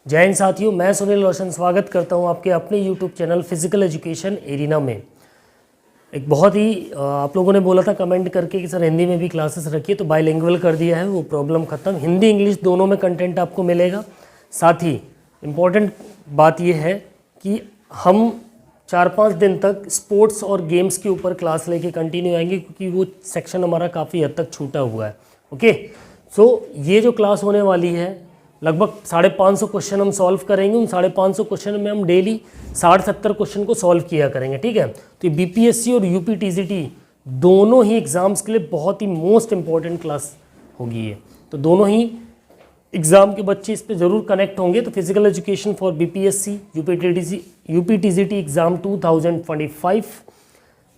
जय हिंद साथियों, मैं सुनील रोशन स्वागत करता हूं आपके अपने YouTube channel physical education arena में। एक बहुत ही आप लोगों ने बोला था कमेंट करके कि सर हिंदी में भी क्लासेस रखिए, तो बाइलिंगुअल कर दिया है, वो प्रॉब्लम ख़त्म। हिंदी इंग्लिश दोनों में कंटेंट आपको मिलेगा। साथ ही इम्पॉर्टेंट बात यह है कि हम 4-5 दिन तक स्पोर्ट्स और गेम्स के ऊपर क्लास लेके कंटिन्यू आएंगे, क्योंकि वो सेक्शन हमारा काफ़ी हद तक छूटा हुआ है। ओके, सो ये जो क्लास होने वाली है, लगभग 550 क्वेश्चन हम सॉल्व करेंगे। उन 550 क्वेश्चन में हम डेली 60-70 क्वेश्चन को सॉल्व किया करेंगे, ठीक है। तो ये बीपीएससी और यूपीटीजीटी दोनों ही एग्जाम्स के लिए बहुत ही मोस्ट इंपॉर्टेंट क्लास होगी ये। तो दोनों ही एग्जाम के बच्चे इस पे ज़रूर कनेक्ट होंगे। तो physical education for BPSC UPTGT exam 2025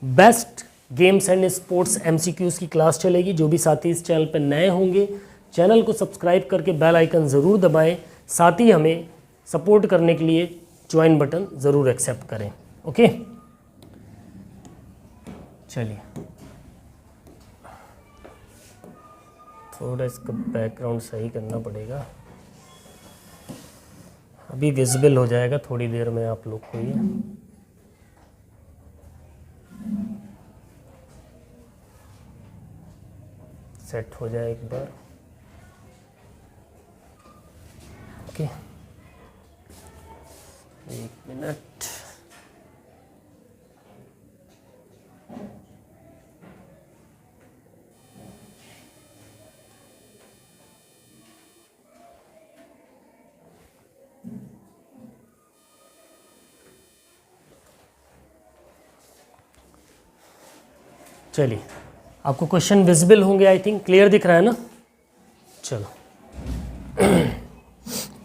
best games and sports MCQs की क्लास चलेगी। जो भी साथी इस चैनल पर नए होंगे, चैनल को सब्सक्राइब करके बेल आइकन ज़रूर दबाएं। साथ ही हमें सपोर्ट करने के लिए ज्वाइन बटन ज़रूर एक्सेप्ट करें। ओके, चलिए थोड़ा इसका बैकग्राउंड सही करना पड़ेगा। अभी विजिबल हो जाएगा थोड़ी देर में आप लोग को। ये सेट हो जाए एक बार। ओके, एक मिनट। चलिए, आपको क्वेश्चन विजिबल होंगे, आई थिंक क्लियर दिख रहा है ना। चलो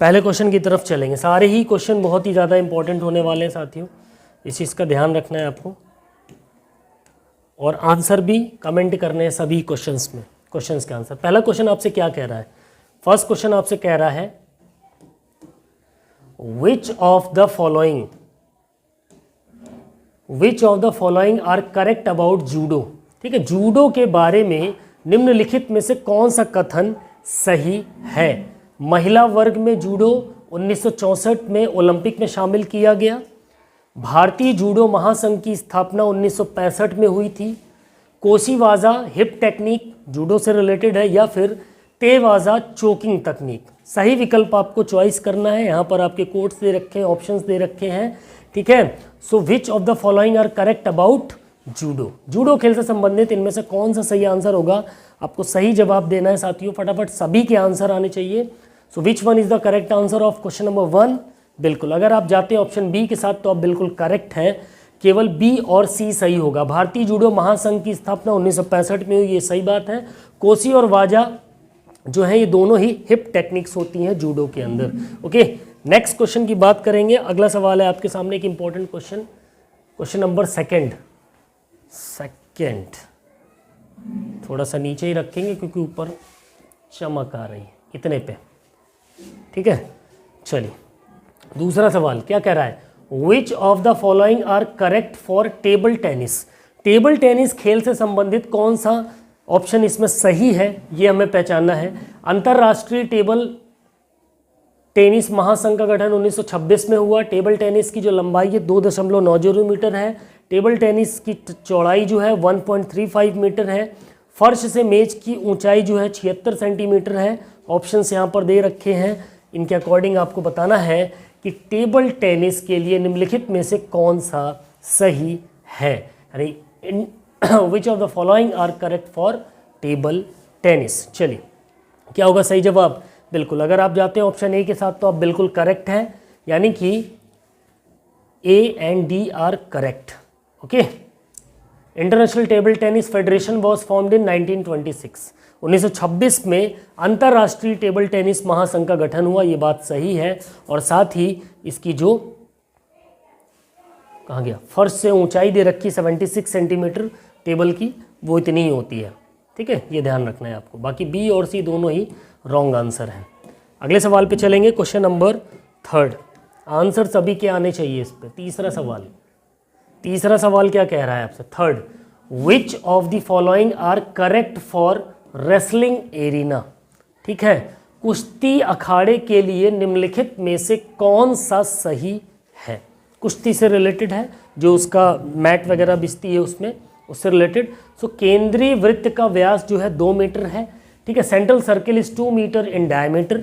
पहले क्वेश्चन की तरफ चलेंगे। सारे ही क्वेश्चन बहुत ही ज़्यादा इंपॉर्टेंट होने वाले हैं साथियों, इस चीज़ का ध्यान रखना है आपको। और आंसर भी कमेंट करने हैं सभी क्वेश्चंस में, क्वेश्चंस के आंसर। पहला क्वेश्चन आपसे क्या कह रहा है? फर्स्ट क्वेश्चन आपसे कह रहा है which of the following are correct about judo. ठीक है, जूडो के बारे में निम्नलिखित में से कौन सा कथन सही है? महिला वर्ग में जूडो 1964 में ओलंपिक में शामिल किया गया। भारतीय जूडो महासंघ की स्थापना 1965 में हुई थी। कोशीवाजा हिप टेक्निक जूडो से रिलेटेड है, या फिर तेवाजा चोकिंग तकनीक। सही विकल्प आपको चॉइस करना है। यहाँ पर आपके कोड्स दे रखे हैं, ऑप्शंस दे रखे हैं, ठीक है। So which of the following are correct about judo. Judo खेल से संबंधित इनमें से कौन सा सही आंसर होगा? आपको सही जवाब देना है साथियों, फटाफट सभी के आंसर आने चाहिए। So which one is the correct answer of question number 1? बिल्कुल, अगर आप जाते हैं ऑप्शन बी के साथ तो आप बिल्कुल करेक्ट हैं। केवल बी और सी सही होगा। भारतीय जूडो महासंघ की स्थापना 1965 में हुई, ये सही बात है। कोसी और वाजा जो है ये दोनों ही हिप टेक्निक्स होती हैं जूडो के अंदर। ओके, नेक्स्ट क्वेश्चन की बात करेंगे। अगला सवाल है आपके सामने एक important question, question number second. थोड़ा सा नीचे ही रखेंगे क्योंकि ऊपर चमक आ रही है, इतने पे, ठीक है। चलिए, दूसरा सवाल क्या कह रहा है? Which of the following are correct for table tennis. Table tennis खेल से संबंधित कौन सा ऑप्शन इसमें सही है, ये हमें पहचानना है। अंतरराष्ट्रीय टेबल टेनिस महासंघ का गठन 1926 में हुआ। टेबल टेनिस की जो लंबाई है 2.90 मीटर है। टेबल टेनिस की चौड़ाई जो है 1.35 मीटर है। फर्श से मेज की ऊंचाई जो है 76 सेंटीमीटर है। ऑप्शंस यहाँ पर दे रखे हैं, इनके अकॉर्डिंग आपको बताना है कि टेबल टेनिस के लिए निम्नलिखित में से कौन सा सही है। यानी which of the following are correct for table tennis. चलिए, क्या होगा सही जवाब? बिल्कुल, अगर आप जाते हैं ऑप्शन ए के साथ तो आप बिल्कुल करेक्ट हैं, यानी कि A and D R correct. Okay, international table tennis federation was formed in 1926। 1926 में अंतर्राष्ट्रीय टेबल टेनिस महासंघ का गठन हुआ, ये बात सही है। और साथ ही इसकी जो कहाँ गया, फर्श से ऊंचाई दे रखी 76 सेंटीमीटर टेबल की, वो इतनी ही होती है, ठीक है, ये ध्यान रखना है आपको। बाकी बी और सी दोनों ही रॉन्ग आंसर हैं। अगले सवाल पे चलेंगे, क्वेश्चन नंबर 3। आंसर सभी के आने चाहिए इस पे। तीसरा सवाल क्या कह रहा है आपसे? 3rd, which of the following are correct for wrestling arena. ठीक है, कुश्ती अखाड़े के लिए निम्नलिखित में से कौन सा सही है? कुश्ती से रिलेटेड है, जो उसका मैट वगैरह बिछती है उसमें, उससे रिलेटेड। सो केंद्रीय वृत्त का व्यास जो है 2 मीटर है, ठीक है। Central circle is 2 metre in diameter.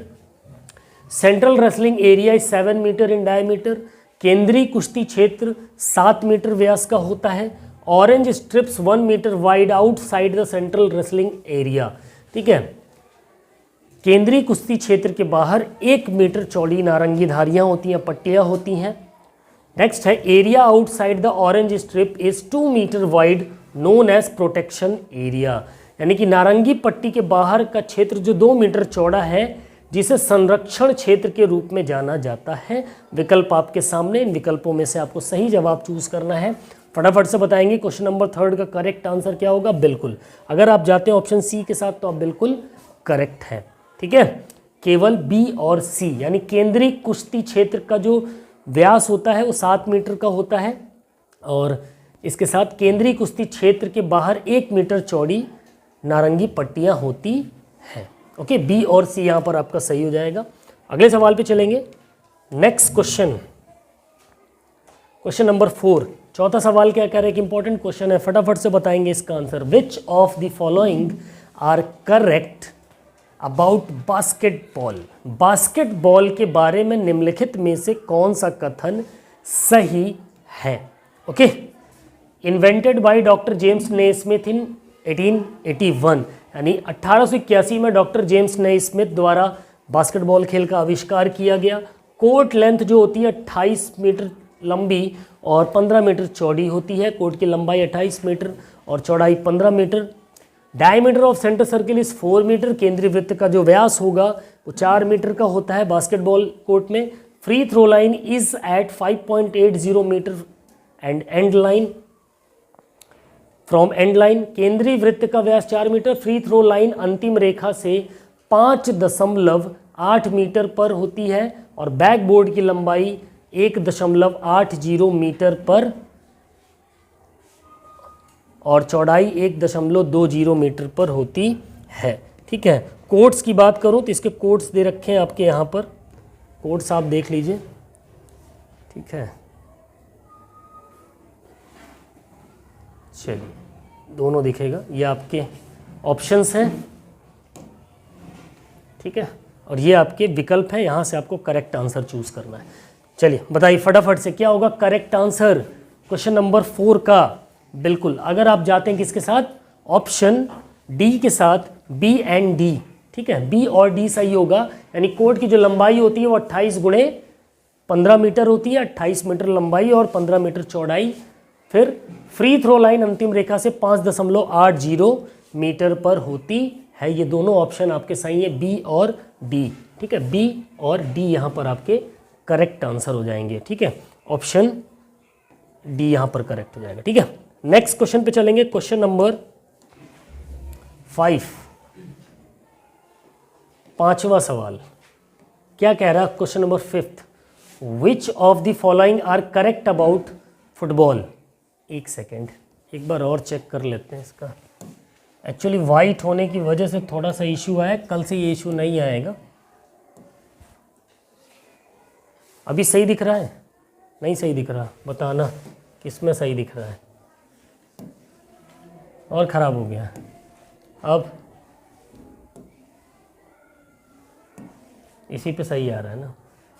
Central wrestling area is 7 metre in diameter. केंद्रीय कुश्ती क्षेत्र 7 मीटर व्यास का होता है। Orange strips 1 metre wide outside the central wrestling area, ठीक है। केंद्रीय कुश्ती क्षेत्र के बाहर 1 मीटर चौड़ी नारंगी धारियां होती हैं, पट्टियां होती हैं। नेक्स्ट है area outside the orange strip is 2 metre wide known as protection area, यानी कि नारंगी पट्टी के बाहर का क्षेत्र जो 2 मीटर चौड़ा है, जिसे संरक्षण क्षेत्र के रूप में जाना जाता है। विकल्प आपके सामने, इन विकल्पों में से आपको सही जवाब चूज करना है। फटाफट से बताएंगे क्वेश्चन नंबर 3 का करेक्ट आंसर क्या होगा। बिल्कुल, अगर आप जाते हैं ऑप्शन सी के साथ तो आप बिल्कुल करेक्ट है, ठीक है। केवल बी और सी, यानी केंद्रीय कुश्ती क्षेत्र का जो व्यास होता है वो 7 मीटर का होता है, और इसके साथ केंद्रीय कुश्ती क्षेत्र के बाहर 1 मीटर चौड़ी नारंगी पट्टियां होती हैं। ओके, बी और सी यहाँ पर आपका सही हो जाएगा। अगले सवाल पे चलेंगे। नेक्स्ट क्वेश्चन, क्वेश्चन नंबर 4, चौथा सवाल क्या कह रहे हैं कि इंपॉर्टेंट क्वेश्चन है, फटाफट से बताएंगे इसका answer. Which of the following are correct about basketball? Basketball के बारे में निम्नलिखित में से कौन सा कथन सही है? Okay, invented by doctor James Naismith in 1881, यानी 1881 में डॉक्टर जेम्स नेस्मिथ द्वारा बास्केटबॉल खेल का आविष्कार किया गया। कोर्ट लेंथ जो होती है 28 मीटर लंबी और 15 मीटर चौड़ी होती है। कोर्ट की लंबाई 28 मीटर और चौड़ाई 15 metre. Diameter of centre circle is 4 metre. केंद्रीय वृत्त का जो व्यास होगा वो 4 मीटर का होता है बास्केटबॉल कोर्ट में। Free throw line is at 5.80 metre and end line from end line. केंद्रीय वृत्त का व्यास 4 मीटर। फ्री थ्रो लाइन अंतिम रेखा से 5.8 मीटर पर होती है और बैकबोर्ड की लंबाई 1.80 मीटर पर और चौड़ाई 1.20 मीटर पर होती है, ठीक है। कोट्स की बात करूं तो इसके कोट्स दे रखे हैं आपके यहाँ पर, कोट्स आप देख लीजिए, ठीक है। चलिए, दोनों दिखेगा, ये आपके ऑप्शंस हैं, ठीक है, और ये आपके विकल्प हैं। यहाँ से आपको करेक्ट आंसर चूज करना है। चलिए बताइए फटाफट से क्या होगा करेक्ट आंसर क्वेश्चन नंबर 4 का। बिल्कुल, अगर आप जाते हैं किसके साथ, ऑप्शन डी के साथ, बी एंड डी, ठीक है, बी और डी सही होगा। यानी कोर्ट की जो लंबाई होती है वो 28 गुणे 15 मीटर होती है, 28 मीटर लंबाई और 15 मीटर चौड़ाई। फिर फ्री थ्रो लाइन अंतिम रेखा से 5.80 मीटर पर होती है। ये दोनों ऑप्शन आपके सही है, बी और डी, ठीक है। बी और डी यहाँ पर आपके करेक्ट आंसर हो जाएंगे, ठीक है। ऑप्शन डी यहाँ पर करेक्ट हो जाएगा, ठीक है। नेक्स्ट क्वेश्चन पे चलेंगे, क्वेश्चन नंबर 5, पांचवा सवाल क्या कह रहा है question number 5, which of the following are correct about football. एक सेकेंड, एक बार और चेक कर लेते हैं इसका। एक्चुअली वाइट होने की वजह से थोड़ा सा इशू आया, कल से ये इशू नहीं आएगा। अभी सही दिख रहा है, नहीं सही दिख रहा, बताना किसमें सही दिख रहा है, और ख़राब हो गया। अब इसी पे सही आ रहा है ना,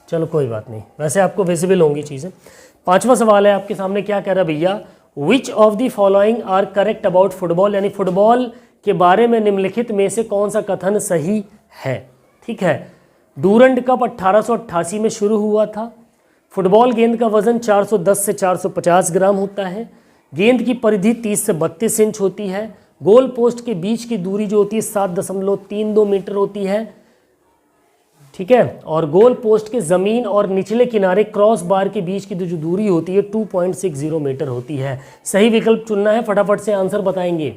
चलो कोई बात नहीं, वैसे आपको विजिबल होंगी चीज़ें। पांचवा सवाल है आपके सामने, क्या कह रहा है भैया, which of the following are correct about football, यानी फुटबॉल के बारे में निम्नलिखित में से कौन सा कथन सही है, ठीक है। डूरंड कप 1888 में शुरू हुआ था। फुटबॉल गेंद का वजन 410 से 450 ग्राम होता है। गेंद की परिधि 30 से 32 इंच होती है। गोल पोस्ट के बीच की दूरी जो होती है 7.32 मीटर होती है, ठीक है। और गोल पोस्ट के ज़मीन और निचले किनारे क्रॉस बार के बीच की जो दूरी होती है 2.60 मीटर होती है। सही विकल्प चुनना है, फटाफट से आंसर बताएंगे।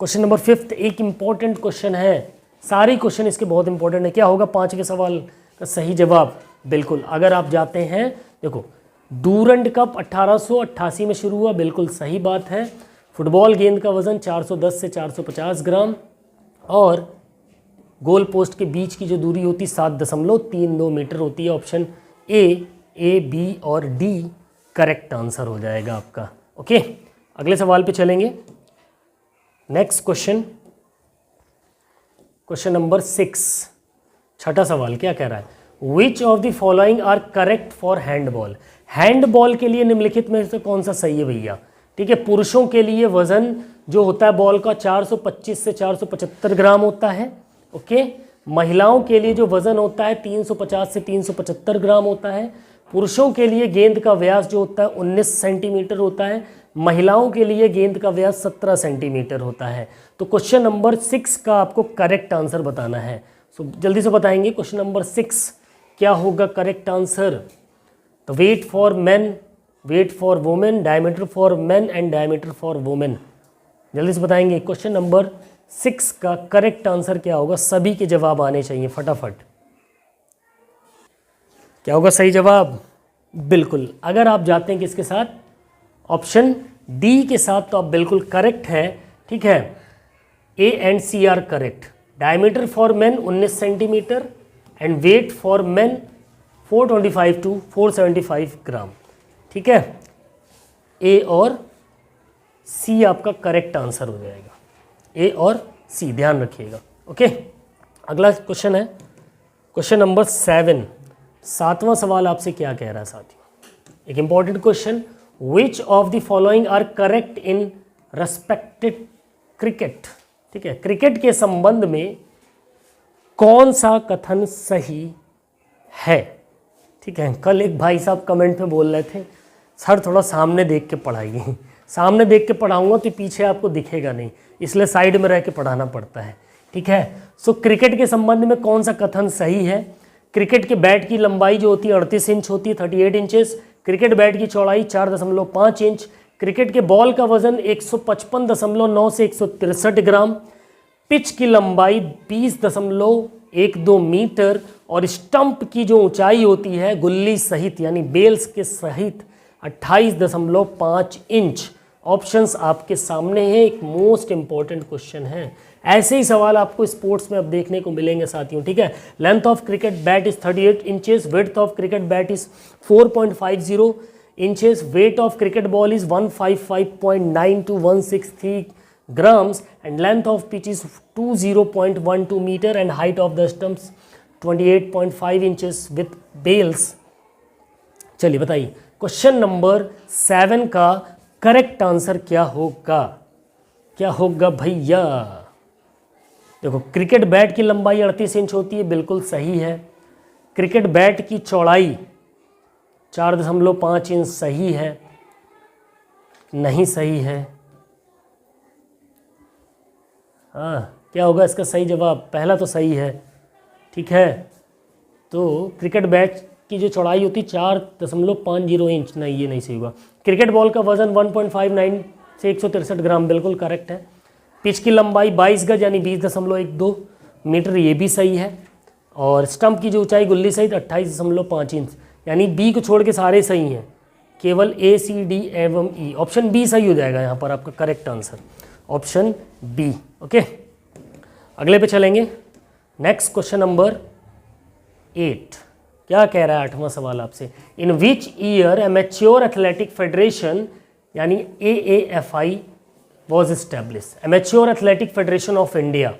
क्वेश्चन नंबर 5 एक इंपॉर्टेंट क्वेश्चन है, सारे क्वेश्चन इसके बहुत इंपॉर्टेंट है। क्या होगा पांचवें सवाल का सही जवाब? बिल्कुल, अगर आप जाते हैं, देखो डूरंड कप 1888 में शुरू हुआ, बिल्कुल सही बात है। फुटबॉल गेंद का वजन 410 से 450 ग्राम और गोल पोस्ट के बीच की जो दूरी होती है 7.32 मीटर होती है। ऑप्शन ए, बी और डी करेक्ट आंसर हो जाएगा आपका। ओके, अगले सवाल पे चलेंगे। नेक्स्ट क्वेश्चन, क्वेश्चन नंबर 6, छठा सवाल क्या कह रहा है? Which of the following are correct for handball? Handball के लिए निम्नलिखित में से कौन सा सही है भैया? ठीक है, पुरुषों के लिए वजन जो होता है बॉल का 425 से 475 ग्राम होता है। ओके, महिलाओं के लिए जो वजन होता है 350 से 375 ग्राम होता है। पुरुषों के लिए गेंद का व्यास जो होता है 19 सेंटीमीटर होता है। महिलाओं के लिए गेंद का व्यास 17 सेंटीमीटर होता है। तो क्वेश्चन नंबर 6 का आपको करेक्ट आंसर बताना है। सो जल्दी से बताएंगे क्वेश्चन नंबर 6 क्या होगा करेक्ट आंसर? तो weight for men, weight for women, diameter for men and diameter for women. जल्दी से बताएंगे क्वेश्चन नंबर 6 का करेक्ट आंसर क्या होगा? सभी के जवाब आने चाहिए फटाफट। क्या होगा सही जवाब? बिल्कुल, अगर आप जाते हैं किसके साथ? ऑप्शन डी के साथ, तो आप बिल्कुल करेक्ट है। ठीक है, A and C are correct. Diameter for men 19 centimetre and weight for men 425 to 475 gram. ठीक है, ए और सी आपका करेक्ट आंसर हो जाएगा। ए और सी ध्यान रखिएगा। ओके, अगला क्वेश्चन है क्वेश्चन नंबर 7। सातवां सवाल आपसे क्या कह रहा है साथियों? एक important question, which of the following are correct in respected cricket? ठीक है, क्रिकेट के संबंध में कौन सा कथन सही है? ठीक है, कल एक भाई साहब कमेंट में बोल रहे थे सर थोड़ा सामने देख के पढ़ाइए। सामने देख के पढ़ाऊंगा तो पीछे आपको दिखेगा नहीं, इसलिए साइड में रह के पढ़ाना पड़ता है। ठीक है, सो क्रिकेट के संबंध में कौन सा कथन सही है? क्रिकेट के बैट की लंबाई जो होती है 38 इंच होती है, 38 इंचेस। क्रिकेट बैट की चौड़ाई 4.5 इंच। क्रिकेट के बॉल का वजन 155.9 से 163 ग्राम। पिच की लंबाई 20.12 मीटर और स्टंप की जो ऊंचाई होती है गुल्ली सहित यानी बेल्स के सहित 28.5 इंच। ऑप्शंस आपके सामने हैं, एक मोस्ट इंपॉर्टेंट क्वेश्चन है। ऐसे ही सवाल आपको स्पोर्ट्स में अब देखने को मिलेंगे साथियों। ठीक है, length of cricket bat is 38 inches, width of cricket bat is 4.50 inches, weight of cricket ball is 155.9 to 163 grams and length of pitch is 20.12 meter and height of the stumps 28.5 inches with bails। चलिए बताइए question number 7 का correct answer क्या होगा? क्या होगा भैया? देखो, cricket bat की लंबाई 38 इंच होती है, बिल्कुल सही है। क्रिकेट बैट की चौड़ाई 4.5 इंच सही है, नहीं सही है। हाँ, क्या होगा इसका सही जवाब? पहला तो सही है। ठीक है, तो क्रिकेट बैट की जो चौड़ाई होती है 4.50 इंच, नहीं ये नहीं सही होगा। क्रिकेट बॉल का वजन 1.59 से 163 ग्राम, बिल्कुल करेक्ट है। पिच की लंबाई 22 गज यानी 20.12 मीटर, ये भी सही है। और स्टंप की जो ऊंचाई गुल्ली सहित 28.5 इंच, यानी बी को छोड़ के सारे सही हैं, केवल ए, सी, डी एवं ई। ऑप्शन बी सही हो जाएगा यहाँ पर आपका correct answer, option B. Okay, अगले पे चलेंगे। नेक्स्ट क्वेश्चन नंबर 8 क्या कह रहा है? 8वां सवाल आपसे, in which year amateur athletic federation यानी AAFI was established? Amateur athletic federation of India,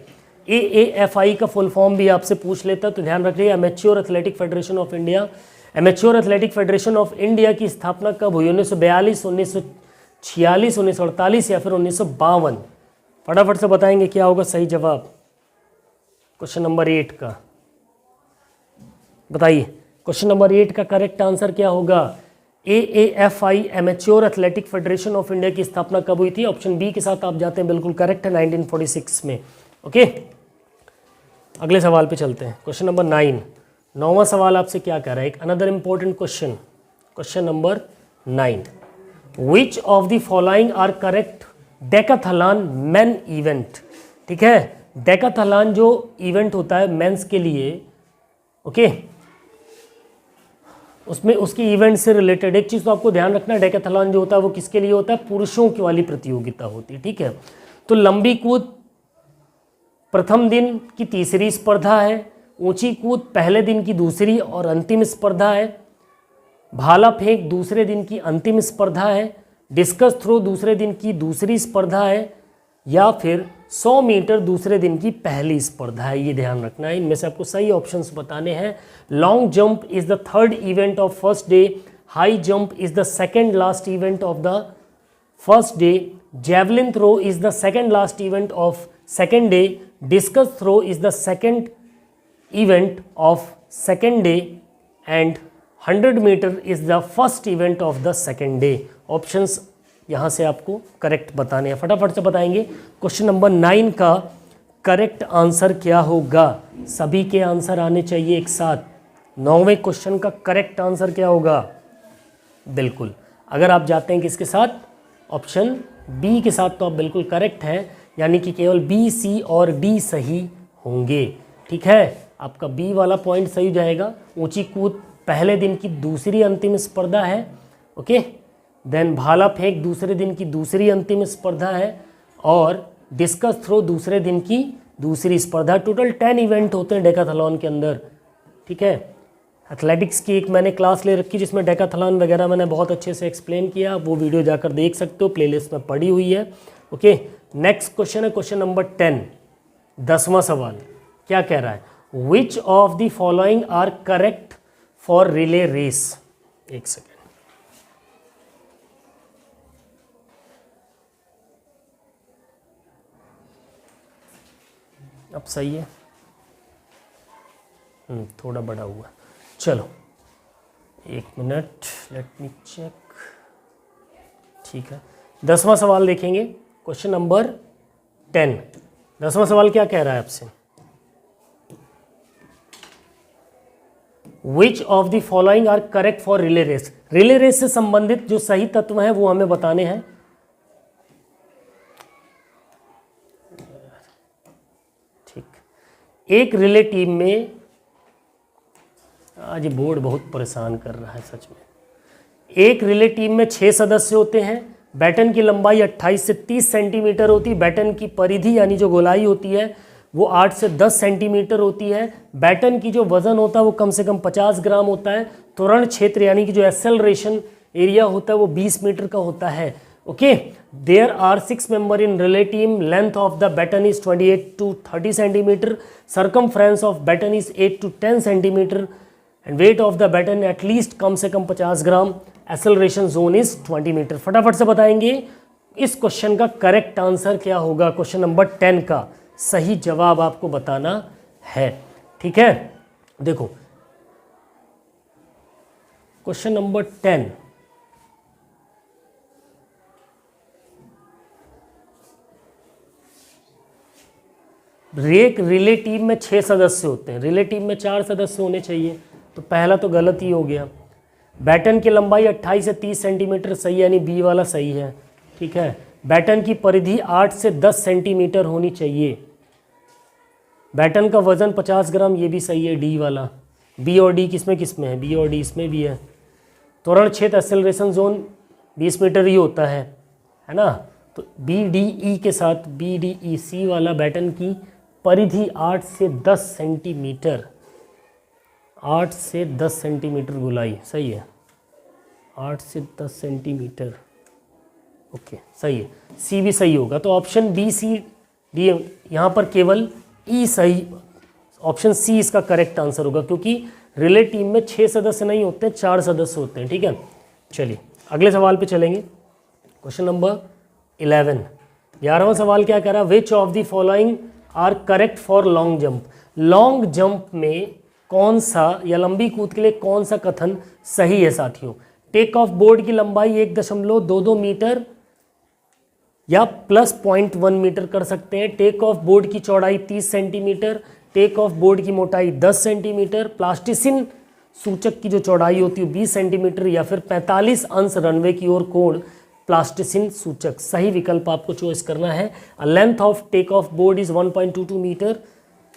AAFI का फुल फॉर्म भी आपसे पूछ लेता तो ध्यान रखिए। Amateur athletic federation of India, amateur athletic federation of India की स्थापना कब हुई? 1942, 1946, 1948 या फिर 1952? फटाफट से बताएंगे क्या होगा सही जवाब क्वेश्चन नंबर 8 का? बताइए क्वेश्चन नंबर 8 का करेक्ट आंसर क्या होगा? AAFI amateur athletic federation of India की स्थापना कब हुई थी? ऑप्शन बी के साथ आप जाते हैं, बिल्कुल करेक्ट है, 1946 में। ओके, अगले सवाल पे चलते हैं। क्वेश्चन नंबर 9, 9वां सवाल आपसे क्या कह रहा है? एक another important question, question number 9, which of the following are correct decathlon men event? ठीक है, डेकाथलॉन जो इवेंट होता है मेंस के लिए, ओके, उसमें उसकी इवेंट से रिलेटेड एक चीज़ तो आपको ध्यान रखना, डेकाथलॉन जो होता है वो किसके लिए होता है? पुरुषों की वाली प्रतियोगिता होती है। ठीक है, तो लंबी कूद प्रथम दिन की तीसरी स्पर्धा है, ऊंची कूद पहले दिन की दूसरी और अंतिम स्पर्धा है, भाला फेंक दूसरे दिन की अंतिम स्पर्धा है, डिस्कस थ्रो दूसरे दिन की दूसरी स्पर्धा है, या फिर 100 मीटर दूसरे दिन की पहली स्पर्धा है। ये ध्यान रखना है, इनमें से आपको सही ऑप्शंस बताने हैं। Long jump is the third event of first day, high jump is the second last event of the first day, javelin throw is the second last event of second day, discus throw is the second event of second day, and 100 meter is the first event of the second day। Options यहाँ से आपको correct बताने हैं, फटाफट से बताएंगे। Question number 9 का correct answer क्या होगा? सभी के आंसर आने चाहिए एक साथ। 9वें क्वेश्चन का करेक्ट आंसर क्या होगा? बिल्कुल, अगर आप जाते हैं किसके साथ, ऑप्शन बी के साथ, तो आप बिल्कुल करेक्ट हैं, यानी कि केवल बी, सी और डी सही होंगे। ठीक है, आपका बी वाला पॉइंट सही हो जाएगा। ऊंची कूद पहले दिन की दूसरी अंतिम स्पर्धा है, ओके। देन भाला फेंक दूसरे दिन की दूसरी अंतिम स्पर्धा है, और डिस्कस थ्रो दूसरे दिन की दूसरी स्पर्धा। टोटल 10 इवेंट होते हैं डेकाथलॉन के अंदर। ठीक है, एथलेटिक्स की एक मैंने क्लास ले रखी जिसमें डेकाथलॉन वगैरह मैंने बहुत अच्छे से एक्सप्लेन किया, वो वीडियो जाकर देख सकते हो, प्लेलिस्ट में पड़ी हुई है। ओके, नेक्स्ट क्वेश्चन है क्वेश्चन नंबर 10, 10वां सवाल। क्या कह रहा है? Which of the following are correct for relay race. एक सेकेंड, अब सही है, थोड़ा बड़ा हुआ। चलो एक मिनट, लेट मी चेक। ठीक है, 10वां सवाल देखेंगे, क्वेश्चन नंबर 10। 10वां सवाल क्या कह रहा है आपसे? Which of the following are correct for relay race. Relay race से संबंधित जो सही तत्व हैं वो हमें बताने हैं। ठीक, एक रिले टीम में, आज बोर्ड बहुत परेशान कर रहा है सच में। एक रिले टीम में 6 सदस्य होते हैं। बैटन की लंबाई 28 से 30 सेंटीमीटर होती है। बैटन की परिधि यानी जो गोलाई होती है वो 8 से 10 सेंटीमीटर होती है। बैटन की जो वजन होता है वो कम से कम 50 ग्राम होता है। त्वरण क्षेत्र यानी कि जो एक्सेलरेशन एरिया होता है वो 20 मीटर का होता है। Okay, there are 6 member in relay team. Length of the baton is 28 to 30 centimetre. Circumference of baton is 8 to 10 centimetre and weight of the baton at least कम से कम 50 gram. Acceleration zone is 20 metre. फटाफट से बताएंगे इस question का correct answer क्या होगा। क्वेश्चन नंबर 10 का सही जवाब आपको बताना है। ठीक है, देखो क्वेश्चन नंबर 10, एक रिले टीम में 6 सदस्य होते हैं। रिले टीम में 4 सदस्य होने चाहिए, तो पहला तो गलत ही हो गया। बैटन की लंबाई 28 से 30 सेंटीमीटर सही है, यानी बी वाला सही है। ठीक है, बैटन की परिधि 8 से 10 सेंटीमीटर होनी चाहिए। बैटन का वजन 50 ग्राम, ये भी सही है, डी वाला। बी और डी किसमें किसमें है? बी और डी इसमें भी है। त्वरण क्षेत्र एक्सेलरेशन जोन 20 मीटर ही होता है ना। तो बी डी ई के साथ बी डी ई सी वाला बैटन की परिधि 8 से 10 सेंटीमीटर, 8 से 10 सेंटीमीटर गोलाई सही है। 8 से 10 सेंटीमीटर, ओके सही है। सी भी सही होगा, तो ऑप्शन बी सी डी, यहाँ पर केवल ई सही, ऑप्शन सी इसका करेक्ट आंसर होगा, क्योंकि रिले टीम में 6 सदस्य नहीं होते, 4 सदस्य होते हैं। ठीक है, चलिए अगले सवाल पे चलेंगे। क्वेश्चन नंबर 11, 11वां सवाल क्या कह रहा है? Which of the following are correct for long jump. Long jump में कौन सा, या लंबी कूद के लिए कौन सा कथन सही है साथियों? टेक ऑफ बोर्ड की लंबाई 1.22 मीटर या प्लस 0.1 मीटर कर सकते हैं। टेक ऑफ बोर्ड की चौड़ाई 30 सेंटीमीटर, टेक ऑफ बोर्ड की मोटाई 10 सेंटीमीटर, प्लास्टिसिन सूचक की जो चौड़ाई होती है 20 सेंटीमीटर, या फिर 45 अंश रनवे की ओर कोण प्लास्टिसिन सूचक। सही विकल्प आपको चॉइस करना है। Length of take off board is 1.22 metre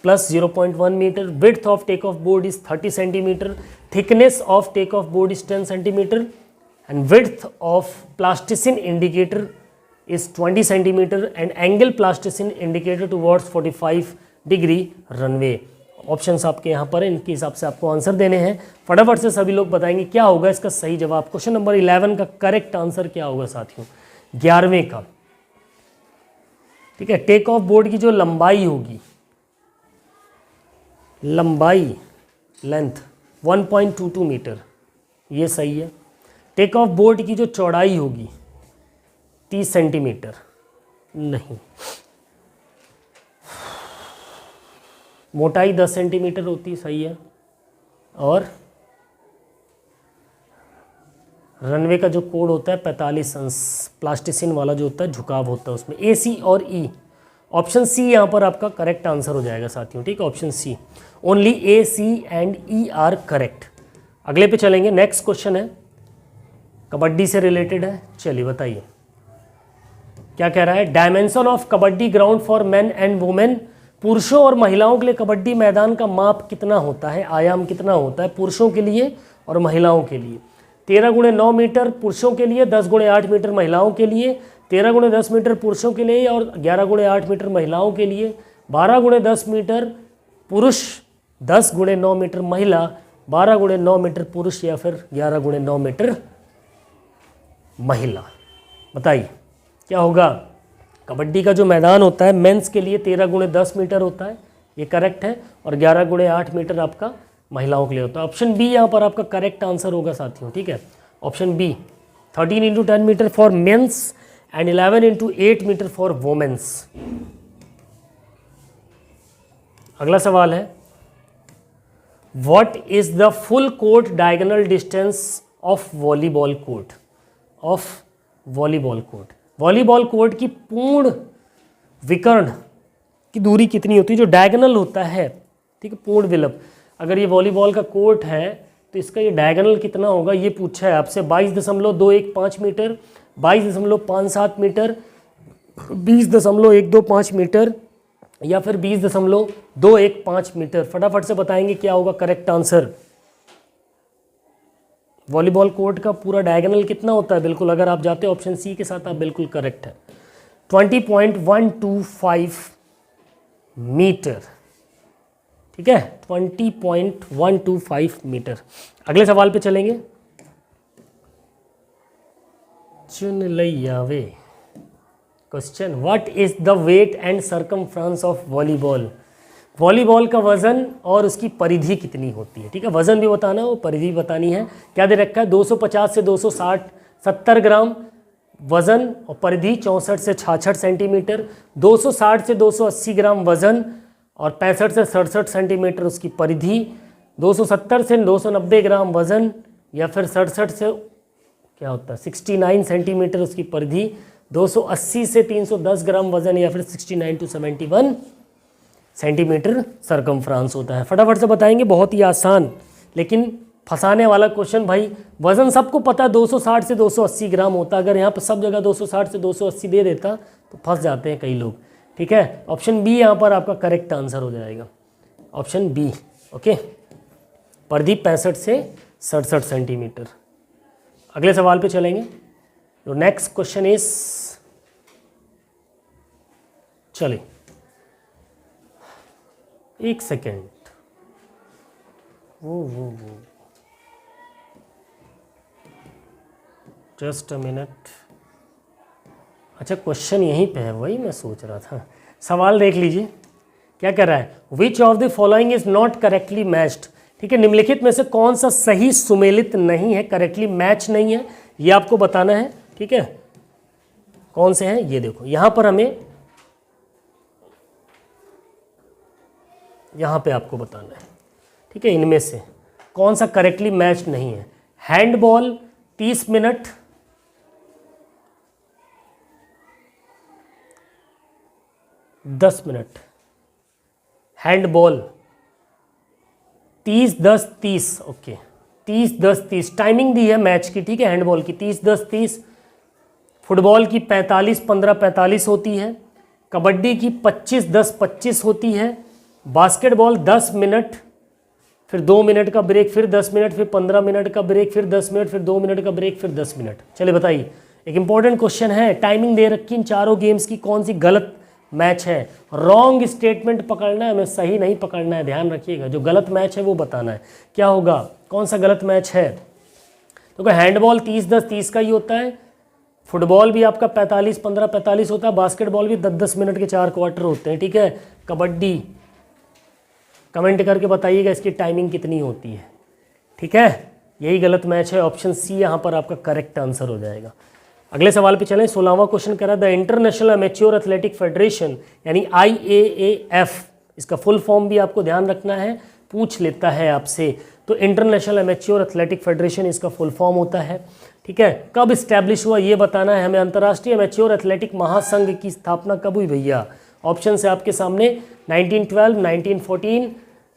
plus 0.1 metre. Width of take off board is 30 centimetre. Thickness of take off board is 10 centimetre and width of plasticine indicator is 20 centimeter and angle plasticine indicator towards 45 degree runway. Options आपके यहाँ पर हैं, इनके हिसाब से आपको answer देने हैं। फटाफट से सभी लोग बताएंगे क्या होगा इसका सही जवाब। क्वेश्चन नंबर 11 का करेक्ट आंसर क्या होगा साथियों, 11वें का। ठीक है, टेक ऑफ बोर्ड की जो लंबाई होगी, लंबाई लेंथ 1.22 मीटर, ये सही है। टेक ऑफ बोर्ड की जो चौड़ाई होगी 30 सेंटीमीटर, नहीं। मोटाई 10 सेंटीमीटर होती है, सही है। और रनवे का जो कोड होता है 45 अंश, प्लास्टिसिन वाला जो होता है, झुकाव होता है उसमें। ए, सी और ई, ऑप्शन सी यहाँ पर आपका करेक्ट आंसर हो जाएगा साथियों। ठीक है, option C, only A, C and E are correct. अगले पे चलेंगे। नेक्स्ट क्वेश्चन है, कबड्डी से रिलेटेड है। चलिए बताइए क्या कह रहा है। Dimension of kabaddi ground for men and women, पुरुषों और महिलाओं के लिए कबड्डी मैदान का माप कितना होता है, आयाम कितना होता है पुरुषों के लिए और महिलाओं के लिए। 13 × 9 मीटर पुरुषों के लिए, 10 × 8 मीटर महिलाओं के लिए, 13 × 10 मीटर पुरुषों के लिए और 11 × 8 मीटर महिलाओं के लिए, 12 × 10 मीटर पुरुष, 10 × 9 मीटर महिला, 12 × 9 मीटर पुरुष या फिर 11 × 9 मीटर महिला। बताइए क्या होगा। कबड्डी का जो मैदान होता है मेंस के लिए 13 × 10 मीटर होता है, ये करेक्ट है, और 11 × 8 मीटर आपका महिलाओं के लिए होता है। ऑप्शन बी यहाँ पर आपका करेक्ट आंसर होगा साथियों। ठीक है, option B, 13 × 10 metre for mens and 11 × 8 metre for womens. अगला सवाल है, what is the full court diagonal distance of volleyball court, of volleyball court. Volleyball court की पूर्ण विकर्ण की दूरी कितनी होती है, जो डायगोनल होता है। ठीक है, पूर्ण विलंब, अगर ये वॉलीबॉल का कोर्ट है तो इसका ये डायगोनल कितना होगा, ये पूछा है आपसे। 22.215 मीटर, 22.57 मीटर, 20.125 मीटर या फिर 20.215 मीटर। फटाफट से बताएंगे क्या होगा करेक्ट आंसर। वॉलीबॉल कोर्ट का पूरा डायगोनल कितना होता है, बिल्कुल अगर आप जाते हो ऑप्शन सी के साथ आप बिल्कुल करेक्ट है, 20.125 मीटर। ठीक है, 20.125 मीटर। अगले सवाल पे चलेंगे। चुन लइयावे question, what is the weight and circumference of volleyball. Volleyball का वजन और उसकी परिधि कितनी होती है। ठीक है, वजन भी बताना है और परिधि भी बतानी है। क्या दे रखा है, 250 से 270 ग्राम वजन और परिधि 64 से 66 सेंटीमीटर, 260 से 280 ग्राम वजन और 65 से 67 सेंटीमीटर उसकी परिधि, 270 से 290 ग्राम वजन या फिर 67 से क्या होता है 69 सेंटीमीटर उसकी परिधि, 280 से 310 ग्राम वजन या फिर 69 to 71 सेंटीमीटर सरकमफ्रांस होता है। फटाफट से बताएंगे, बहुत ही आसान लेकिन फंसाने वाला क्वेश्चन भाई। वजन सबको पता है 260 से 280 ग्राम होता है, अगर यहाँ पर सब जगह 260 से 280 दे देता तो फंस जाते हैं कई लोग। ठीक है, ऑप्शन बी यहाँ पर आपका करेक्ट आंसर हो जाएगा, ऑप्शन बी। ओके, परिधि 65 से 67 सेंटीमीटर। अगले सवाल पे चलेंगे। तो नेक्स्ट क्वेश्चन इज, चलिए एक सेकेंड, वो जस्ट अ मिनट। अच्छा, क्वेश्चन यहीं पे है, वही मैं सोच रहा था। सवाल देख लीजिए क्या कह रहा है, which of the following is not correctly matched. ठीक है, निम्नलिखित में से कौन सा सही सुमेलित नहीं है, करेक्टली मैच नहीं है, ये आपको बताना है। ठीक है, कौन से हैं ये देखो, यहां पर हमें यहाँ पे आपको बताना है। ठीक है, इनमें से कौन सा करेक्टली मैच नहीं है। हैंडबॉल 30 मिनट, दस मिनट, हैंडबॉल 30-10-30। ओके, 30-10-30 टाइमिंग दी है मैच की। ठीक है, हैंडबॉल की 30-10-30, फुटबॉल की 45-15-45 होती है, कबड्डी की 25-10-25 होती है, बास्केटबॉल 10 मिनट, फिर 2 मिनट का ब्रेक, फिर 10 मिनट, फिर 15 मिनट का ब्रेक, फिर 10 मिनट, फिर 2 मिनट का ब्रेक, फिर 10 मिनट। चलिए बताइए, एक इंपॉर्टेंट क्वेश्चन है, टाइमिंग दे रखी इन चारों गेम्स की, कौन सी गलत मैच है। रॉन्ग स्टेटमेंट पकड़ना है, हमें सही नहीं पकड़ना है, ध्यान रखिएगा। जो गलत मैच है वो बताना है। क्या होगा, कौन सा गलत मैच है? तो हैंडबॉल 30-10-30 का ही होता है, फुटबॉल भी आपका 45-15-45 होता है, बास्केटबॉल भी 10-10 मिनट के 4 क्वार्टर होते हैं, ठीक है। कबड्डी कमेंट करके बताइएगा इसकी टाइमिंग कितनी होती है, ठीक है। यही गलत मैच है, ऑप्शन सी यहाँ पर आपका करेक्ट आंसर हो जाएगा। अगले सवाल पे चलें। 16वां क्वेश्चन कह रहा है the international amateur athletic federation यानी IAAF, इसका फुल फॉर्म भी आपको ध्यान रखना है, पूछ लेता है आपसे। तो इंटरनेशनल अमेच्योर एथलेटिक फेडरेशन इसका फुल फॉर्म होता है, ठीक है। कब इस्टेब्लिश हुआ ये बताना है हमें। अंतर्राष्ट्रीय अमेच्योर एथलेटिक महासंघ की स्थापना कब हुई भैया? ऑप्शन है आपके सामने 1912, 1914,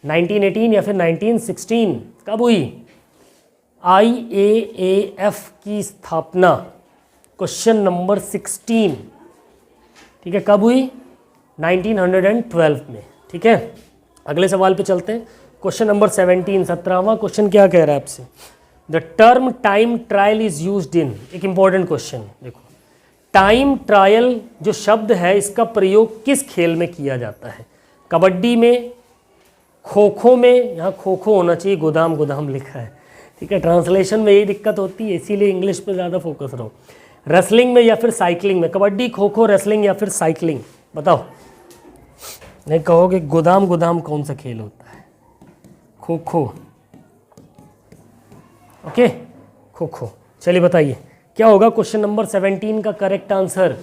1918 या फिर 1916। कब हुई IAAF की स्थापना? क्वेश्चन नंबर 16, ठीक है, कब हुई? 1912 में, ठीक है। अगले सवाल पे चलते हैं। क्वेश्चन नंबर 17, 17वां क्वेश्चन क्या कह रहा है आपसे? The term time trial is used इन, एक इंपॉर्टेंट क्वेश्चन देखो। टाइम ट्रायल जो शब्द है इसका प्रयोग किस खेल में किया जाता है? कबड्डी में, खो खो में, यहाँ खो खो होना चाहिए, गोदाम गोदाम लिखा है, ठीक है। ट्रांसलेशन में यही दिक्कत होती है, इसीलिए इंग्लिश पे ज़्यादा फोकस रहो। रेसलिंग में या फिर साइकिलिंग में? कबड्डी, खो खो, रेसलिंग या फिर साइकिलिंग, बताओ। नहीं कहोगे गोदाम गोदाम कौन सा खेल होता है? खो खो, ओके, खो खो। चलिए बताइए क्या होगा क्वेश्चन नंबर 17 का करेक्ट आंसर।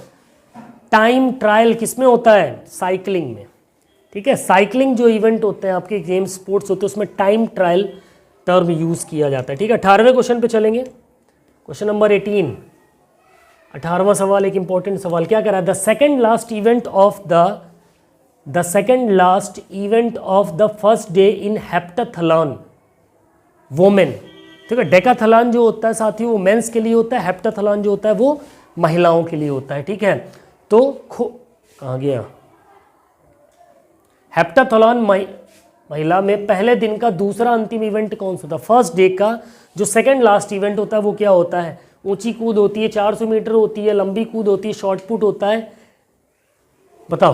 टाइम ट्रायल किस में होता है? साइकिलिंग में, ठीक है। साइकिलिंग जो इवेंट होते हैं आपके, गेम स्पोर्ट्स होते हैं, उसमें टाइम ट्रायल टर्म यूज़ किया जाता है, ठीक है। 18वें क्वेश्चन पे चलेंगे। क्वेश्चन नंबर 18, 18वां सवाल एक इंपॉर्टेंट सवाल। क्या कह रहा है? The second last event of the first day in heptathlon women, ठीक है। डेकाथलॉन जो होता है साथियों वो मेंस के लिए होता है, हेप्टाथलॉन जो होता है वो महिलाओं के लिए होता है, ठीक है। तो कहाँ गया? हेप्टाथलॉन महिला में पहले दिन का दूसरा अंतिम इवेंट कौन सा था? फर्स्ट डे का जो सेकंड लास्ट इवेंट होता है वो क्या होता है? ऊंची कूद होती है, 400 मीटर होती है, लंबी कूद होती है, शॉर्ट पुट होता है, बताओ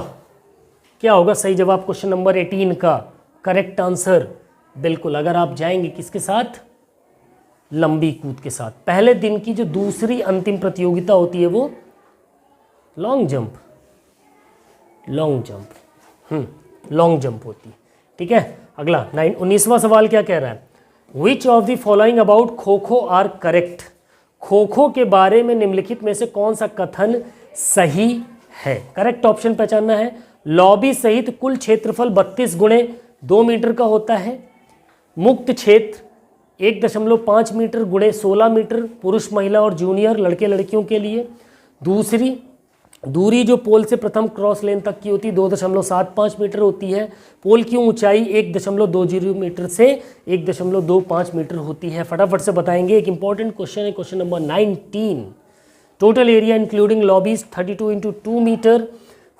क्या होगा सही जवाब क्वेश्चन नंबर 18 का? करेक्ट आंसर बिल्कुल, अगर आप जाएंगे किसके साथ? लंबी कूद के साथ। पहले दिन की जो दूसरी अंतिम प्रतियोगिता होती है वो लॉन्ग जंप होती है, ठीक है। अगला 19वां सवाल क्या कह रहा है? Which of the following about kho kho are correct? Kho kho के बारे में निम्नलिखित में से कौन सा कथन सही है? करेक्ट ऑप्शन पहचानना है। लॉबी सहित कुल क्षेत्रफल 32 गुणे 2 मीटर का होता है। मुक्त क्षेत्र 1.5 मीटर गुणे 16 मीटर पुरुष, महिला और जूनियर लड़के लड़कियों के लिए। दूसरी दूरी जो पोल से प्रथम क्रॉस लेन तक की होती है 2.75 मीटर होती है। पोल की ऊंचाई 1.20 मीटर से 1.25 मीटर होती है। फटाफट से बताएंगे, एक इंपॉर्टेंट क्वेश्चन है question number 19। Total area including lobbies 32 × 2 metre,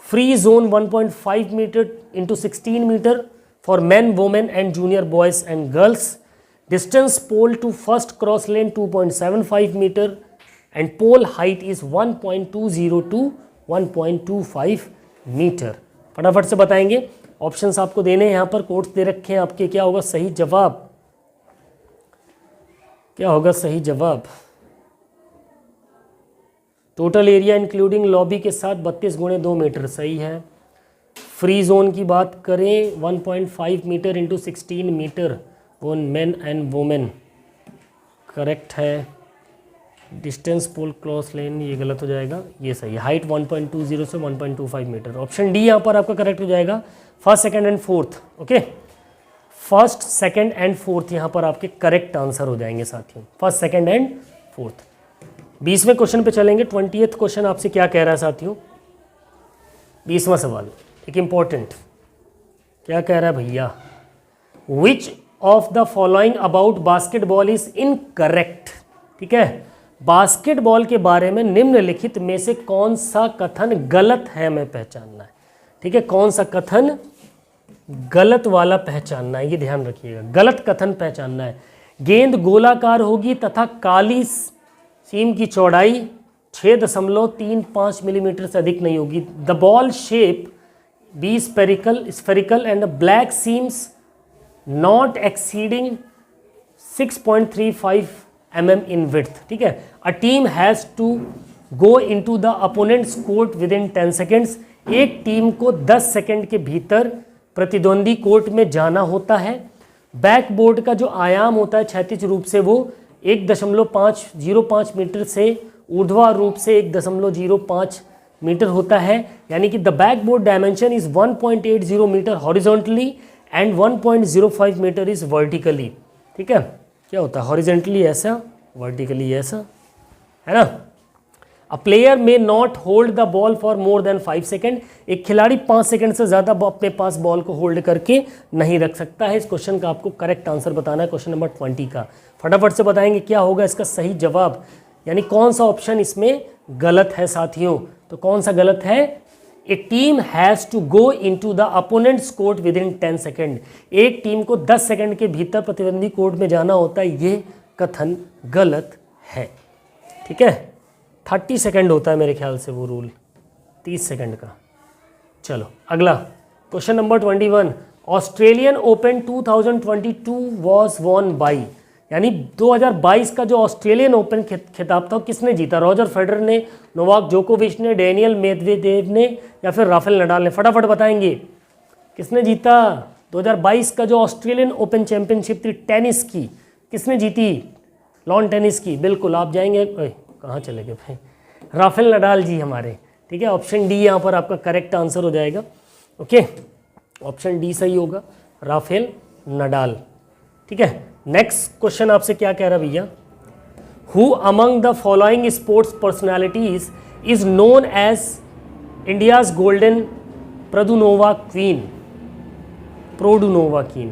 free zone 1.5 metre × 16 metre for man, women and junior boys and girls. Distance pole to first cross lane 2.75 metre and pole height is 1.20 to 1.25 metre. फटाफट से बताएंगे, options आपको देने हैं, यहाँ पर codes दे रखे हैं आपके। क्या होगा सही जवाब? क्या होगा सही जवाब? टोटल एरिया इंक्लूडिंग लॉबी के साथ 32 गुणे 2 मीटर सही है। फ्री जोन की बात करें 1.5 मीटर × 16 मीटर वो मेन एंड वुमेन करेक्ट है। डिस्टेंस पोल क्रॉस लेन ये गलत हो जाएगा, ये सही है। हाइट 1.20 से 1.25 मीटर। ऑप्शन डी यहाँ पर आपका करेक्ट हो जाएगा। First, second and fourth, okay. First, second and fourth यहाँ पर आपके करेक्ट आंसर हो जाएंगे साथियों, फर्स्ट, सेकंड एंड फोर्थ। 20वें क्वेश्चन पे चलेंगे। 20th क्वेश्चन आपसे क्या कह रहा है साथियों? 20वां सवाल एक इंपॉर्टेंट, क्या कह रहा है भैया? Which of the following about basketball is incorrect, ठीक है। बास्केटबॉल के बारे में निम्नलिखित में से कौन सा कथन गलत है हमें पहचानना है, ठीक है। कौन सा कथन गलत वाला पहचानना है, ये ध्यान रखिएगा, गलत कथन पहचानना है। गेंद गोलाकार होगी तथा काली सीम की चौड़ाई 6.35 मिलीमीटर से अधिक नहीं होगी। The ball shape be spherical and the black seams not exceeding 6.35 mm in width। ठीक है, a team has to go into the opponents court within 10 seconds. एक टीम को 10 सेकेंड के भीतर प्रतिद्वंदी कोर्ट में जाना होता है। बैकबोर्ड का जो आयाम होता है क्षैतिज रूप से वो 1.505 मीटर से ऊर्ध्वाधर रूप से 1.05 मीटर होता है, यानी कि the backboard dimension is 1.80 metre horizontally and 1.05 metre is vertically. ठीक है, क्या होता है हॉरिजेंटली ऐसा, वर्टिकली ऐसा, है ना। अ प्लेयर में not hold the ball for more than 5 second. एक खिलाड़ी 5 सेकेंड से ज़्यादा अपने पास बॉल को होल्ड करके नहीं रख सकता है। इस क्वेश्चन का आपको करेक्ट आंसर बताना है, क्वेश्चन नंबर 20 का। फटाफट से बताएंगे क्या होगा इसका सही जवाब, यानी कौन सा ऑप्शन इसमें गलत है साथियों। तो कौन सा गलत है, a team has to go into the opponents court within 10 second. एक टीम को 10 सेकेंड के भीतर प्रतिद्वंदी कोर्ट में जाना होता है, ये कथन गलत है। ठीक है, 30 सेकेंड होता है मेरे ख्याल से वो रूल, 30 सेकेंड का। चलो अगला question number 21। Australian Open 2022 won by बाई, यानी 2022 का जो ऑस्ट्रेलियन ओपन खिताब था किसने जीता। रॉजर फेडरर ने, नोवाक जोकोविच ने, डेनियल मेदवेदेव ने या फिर राफेल नडाल ने। फटाफट बताएंगे किसने जीता 2022 का जो ऑस्ट्रेलियन ओपन चैंपियनशिप थी टेनिस की, किसने जीती, लॉन टेनिस की। बिल्कुल आप जाएंगे, कहाँ चले गए भाई, राफेल नडाल जी हमारे। ठीक है, ऑप्शन डी यहाँ पर आपका करेक्ट आंसर हो जाएगा। ओके, ऑप्शन डी सही होगा, राफेल नडाल। ठीक है, नेक्स्ट क्वेश्चन आपसे क्या कह रहा भैया, who among the following sports personalities is known as India's golden Produnova queen. Produnova queen,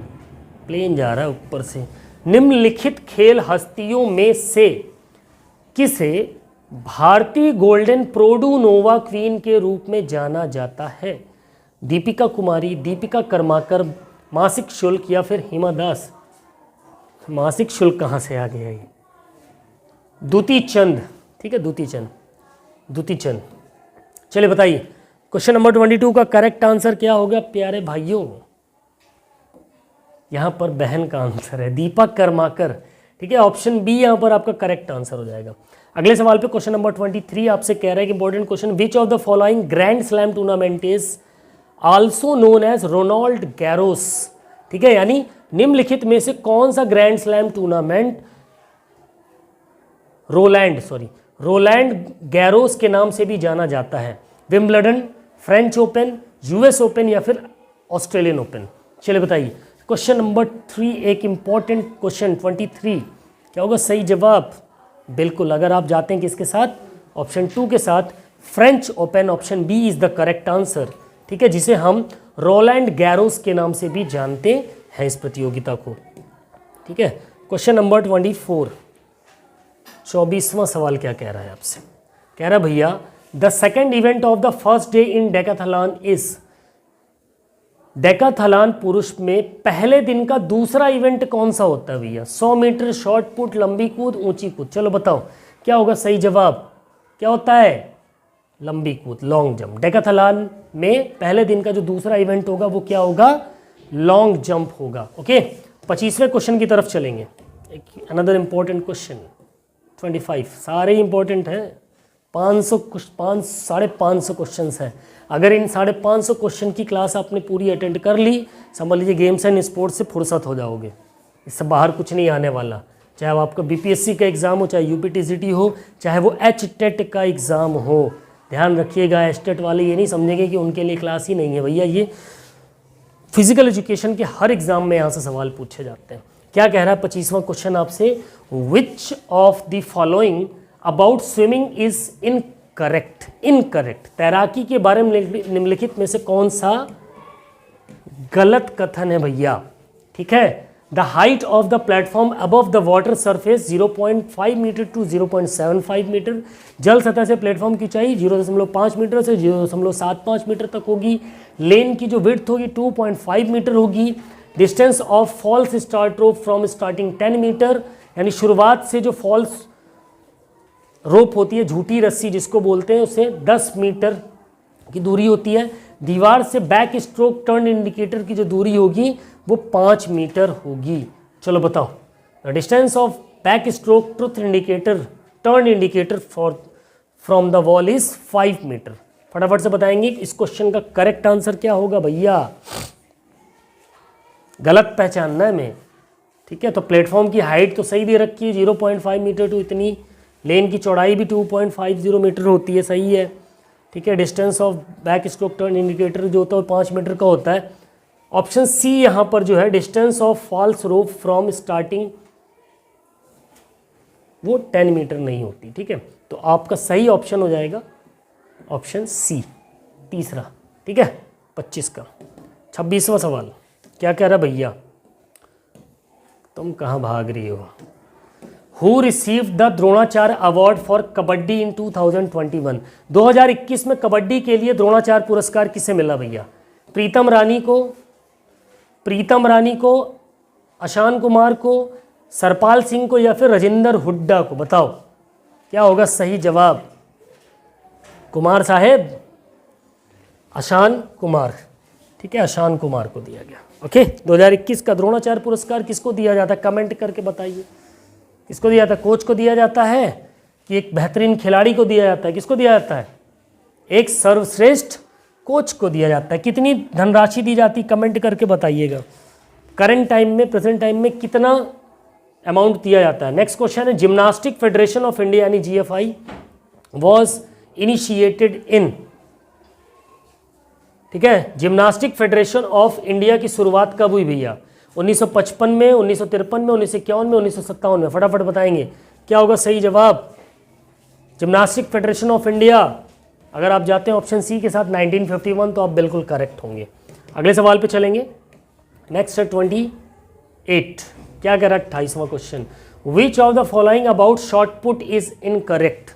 plane जा रहा है ऊपर से। निम्नलिखित खेल हस्तियों में से किसे भारतीय गोल्डन प्रोडुनोवा क्वीन के रूप में जाना जाता है। दीपिका कुमारी, दीपिका कर्माकर, मासिक शुल्क या फिर हिमा दास। मासिक शुल्क कहाँ से आ गया ये, द्युति चंद। ठीक है, द्युति चंद। चलिए बताइए क्वेश्चन नंबर 22 का करेक्ट आंसर क्या होगा प्यारे भाइयों। यहाँ पर बहन का आंसर है दीपा कर्माकर। ठीक है, ऑप्शन बी यहाँ पर आपका करेक्ट आंसर हो जाएगा। अगले सवाल पे क्वेश्चन नंबर 23 आपसे कह रहा है कि important question, which of the following grand slam tournament is also known as Ronald Garros. ठीक है, यानी निम्नलिखित में से कौन सा grand slam tournament Roland Garros के नाम से भी जाना जाता है। Wimbledon, French Open, US Open या फिर ऑस्ट्रेलियन ओपन। चलिए बताइए क्वेश्चन नंबर 3, एक इंपॉर्टेंट क्वेश्चन 23, क्या होगा सही जवाब। बिल्कुल, अगर आप जाते हैं किसके साथ, ऑप्शन 2 के साथ, French Open, option B is the correct answer. ठीक है, जिसे हम रोलैंड गैरोस के नाम से भी जानते हैं इस प्रतियोगिता को। ठीक है, क्वेश्चन नंबर 24, 24वां सवाल क्या कह रहा है आपसे, कह रहा है भैया the second event of the first day in Decathlon is. Decathlon पुरुष में पहले दिन का दूसरा इवेंट कौन सा होता है भैया। 100 मीटर, शॉर्ट पुट, लंबी कूद, ऊंची कूद। चलो बताओ क्या होगा सही जवाब, क्या होता है, लंबी कूद, लॉन्ग जंप। डेकाथलॉन में पहले दिन का जो दूसरा इवेंट होगा वो क्या होगा, लॉन्ग जंप होगा। ओके, 25वें क्वेश्चन की तरफ चलेंगे। अनदर इंपॉर्टेंट क्वेश्चन 25, सारे इंपॉर्टेंट हैं, 500 क्वेश्चन हैं। अगर इन 550 क्वेश्चन की क्लास आपने पूरी अटेंड कर ली, समझ लीजिए गेम्स एंड स्पोर्ट्स से फुर्सत हो जाओगे, इससे बाहर कुछ नहीं आने वाला। चाहे वो आपका बीपीएससी का एग्ज़ाम हो, चाहे यूपीटीसीटी हो, चाहे वो एचटेट का एग्ज़ाम हो। ध्यान रखिएगा, एचटेट वाले ये नहीं समझेंगे कि उनके लिए क्लास ही नहीं है भैया, ये फिजिकल एजुकेशन के हर एग्ज़ाम में यहाँ से सवाल पूछे जाते हैं। क्या कह रहा है 25वां क्वेश्चन आपसे, which of the following about swimming is incorrect. तैराकी के बारे में निम्नलिखित में से कौन सा गलत कथन है भैया। ठीक है, the height of the platform above the water surface 0.5 metre to 0.75 metre. जल सतह से प्लेटफॉर्म की ऊंचाई 0.5 मीटर से 0.75 मीटर तक होगी। लेन की जो विड्थ होगी 2.5 मीटर होगी। Distance of false start rope from starting 10 metre, यानी शुरुआत से जो फॉल्स रोप होती है, झूठी रस्सी जिसको बोलते हैं, उससे 10 मीटर की दूरी होती है। दीवार से बैक स्ट्रोक टर्न इंडिकेटर की जो दूरी होगी वो 5 मीटर होगी। चलो बताओ, the distance of back stroke truth indicator turn indicator from the wall is 5 metre. फटाफट से बताएंगे इस क्वेश्चन का करेक्ट आंसर क्या होगा भैया। गलत पहचानना है मैं, ठीक है। तो प्लेटफॉर्म की हाइट तो सही दे रखी है 0.5 मीटर टू इतनी, लेन की चौड़ाई भी 2.50 मीटर होती है, सही है, ठीक है। Distance of back stroke turn indicator जो होता है 5 मीटर का होता है। ऑप्शन सी यहाँ पर जो है distance of false rope from starting वो 10 मीटर नहीं होती, ठीक है। तो आपका सही ऑप्शन हो जाएगा ऑप्शन सी, तीसरा, ठीक है। 25 का 26वां सवाल क्या कह रहा भैया, तुम कहाँ भाग रही हो। Who received the Dronacharya award for kabaddi in 2021। 2021 में कबड्डी के लिए द्रोणाचार्य पुरस्कार किसे मिला भैया। प्रीतम रानी को, अशान कुमार को, सरपाल सिंह को या फिर राजेंद्र हुड्डा को। बताओ क्या होगा सही जवाब। कुमार साहेब, अशान कुमार, ठीक है, अशान कुमार को दिया गया। ओके, 2021 का द्रोणाचार्य पुरस्कार किसको दिया जाता है, कमेंट करके बताइए। किसको दिया जाता है, कोच को दिया जाता है कि एक बेहतरीन खिलाड़ी को दिया जाता है, किसको दिया जाता है, एक सर्वश्रेष्ठ कोच को दिया जाता है। कितनी धनराशि दी जाती, कमेंट करके बताइएगा। करंट टाइम में, प्रेजेंट टाइम में कितना अमाउंट दिया जाता है। नेक्स्ट क्वेश्चन है, जिम्नास्टिक फेडरेशन ऑफ इंडिया यानी जीएफआई वॉज इनिशिएटेड इन, ठीक है। जिम्नास्टिक फेडरेशन ऑफ इंडिया की शुरुआत कब हुई भैया, 1955 में, 1953 में, 1951 में, 1957 में। फटाफट बताएंगे क्या होगा सही जवाब। जिम्नास्टिक फेडरेशन ऑफ इंडिया, अगर आप जाते हैं ऑप्शन सी के साथ 1951 तो आप बिल्कुल करेक्ट होंगे। अगले सवाल पे चलेंगे। नेक्स्ट है 28, क्या कह रहा है 28वां question, which of the following about shot put is incorrect,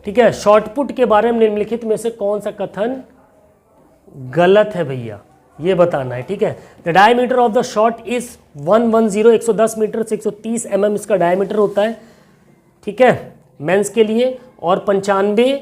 ठीक है। शॉर्ट पुट के बारे में निम्नलिखित में से कौन सा कथन गलत है भैया, ये बताना है, ठीक है। The diameter of the shot is 110 metre से 130 mm इसका डायमीटर होता है, ठीक है, मेंस के लिए, और 95